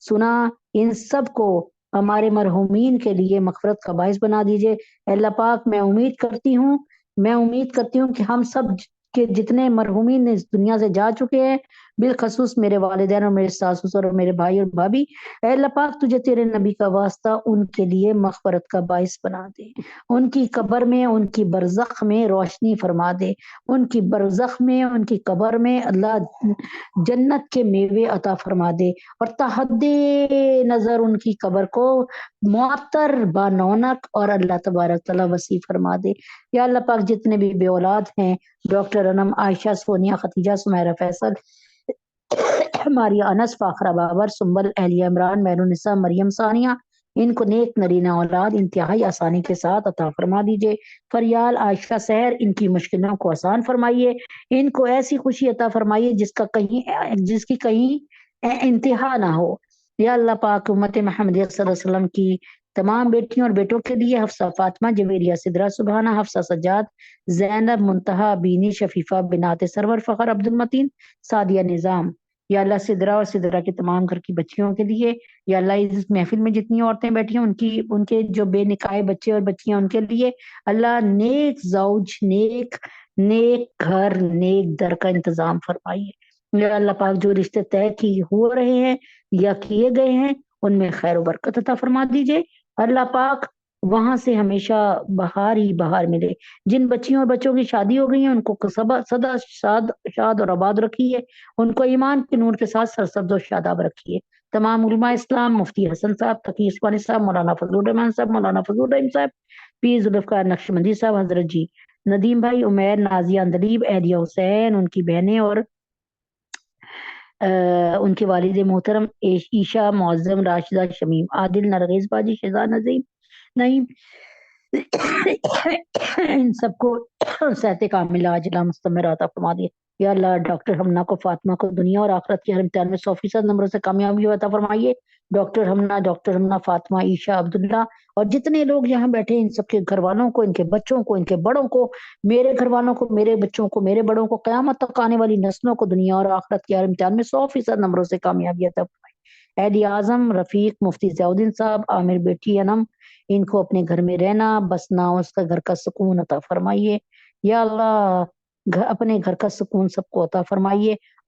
سنا ان سب کو ہمارے مرحومین کے لیے مغفرت کا باعث بنا دیجئے۔ اے اللہ پاک میں امید کرتی ہوں کہ ہم سب کے جتنے مرحومین اس دنیا سے جا چکے ہیں، بالخصوص میرے والدین اور میرے ساس سسر اور میرے بھائی اور بھابھی، اے اللہ پاک تجھے تیرے نبی کا واسطہ ان کے لیے مغفرت کا باعث بنا دے، ان کی قبر میں، ان کی برزخ میں روشنی فرما دے، ان کی برزخ میں، ان کی قبر میں اللہ جنت کے میوے عطا فرما دے، اور تحد نظر ان کی قبر کو معطر بانونق اور اللہ تبارک تعالیٰ وسیع فرما دے۔ یا اللہ پاک جتنے بھی بے اولاد ہیں، ڈاکٹر انم، عائشہ، سونیا، ختیجہ، سمیرہ، فیصل، ماریا، انس، فاخرہ، بابر، سنبل، اہلیہ عمران، مہرالنساء، مریم، ثانیہ، ان کو نیک نرینہ اولاد انتہائی آسانی کے ساتھ عطا فرما دیجئے۔ فریال، عائشہ، سحر، ان کی مشکلوں کو آسان فرمائیے، ان کو ایسی خوشی عطا فرمائیے جس کی کہیں انتہا نہ ہو۔ یا اللہ پاک امت محمدیہ صلی اللہ علیہ وسلم کی تمام بیٹیوں اور بیٹوں کے لیے حفصہ، فاطمہ، جویریہ، سدرہ، سبحانہ، حفصہ، سجاد، زینب، منتہا، بینی، شفیفہ، بنات سرور، فخر، عبد المتین، سعدیہ، نظام، یا اللہ سدرہ اور سدرہ کے تمام گھر کی بچیوں کے لیے، یا اللہ اس محفل میں جتنی عورتیں بیٹھی ہیں ان کے جو بے نکاح بچے اور بچیاں ان کے لیے اللہ نیک زوج، نیک گھر، نیک در کا انتظام فرمائیے۔ یا اللہ پاک جو رشتے طے کی ہو رہے ہیں یا کیے گئے ہیں ان میں خیر و برکت عطا فرما دیجئے۔ اللہ پاک وہاں سے ہمیشہ بہار ہی بہار ملے۔ جن بچیوں اور بچوں کی شادی ہو گئی ہیں ان کو سدا شاد اور آباد رکھیے، ان کو ایمان کے نور کے ساتھ سرسبز و شاداب رکھیے۔ تمام علماء اسلام، مفتی حسن صاحب، تقی عثمانی صاحب، مولانا فضل الرحمان صاحب، مولانا فضل الرحیم صاحب، پیر ذوالفقار نقشبندی صاحب، حضرت جی ندیم بھائی، عمیر، نازیہ، اندلیب، اہلیہ حسین، ان کی بہنیں اور ان کے والد محترم عیشا، معظم، راشدہ، شمیم، عادل، نرگس باجی، شہزاد نعیم، ان سب کو صحت کامل عاجلہ مستمر عطا فرما دیے۔ یا اللہ ڈاکٹر ہمنا کو، فاطمہ کو دنیا اور آخرت کے ہر امتحان میں 100% نمبروں سے کامیابی عطا فرمائیے۔ ڈاکٹر ہمنا، فاطمہ، عیشا، عبداللہ اور جتنے لوگ یہاں بیٹھے ان سب کے گھر والوں کو، ان کے بچوں کو، ان کے بڑوں کو، میرے گھر والوں کو، میرے بچوں کو، میرے بڑوں کو، قیامت تک آنے والی نسلوں کو دنیا اور آخرت کے ہر امتحان میں 100% نمبروں سے کامیابی عطا فرمائیے۔ اہل اعظم، رفیق، مفتی ضیاء الدین صاحب، عامر بیٹی انم، ان کو اپنے گھر میں رہنا، بسنا، اس کا گھر کا سکون عطا فرمائیے۔ یا اللہ اپنے گھر کا سکون سب کو عطا فرمائیے۔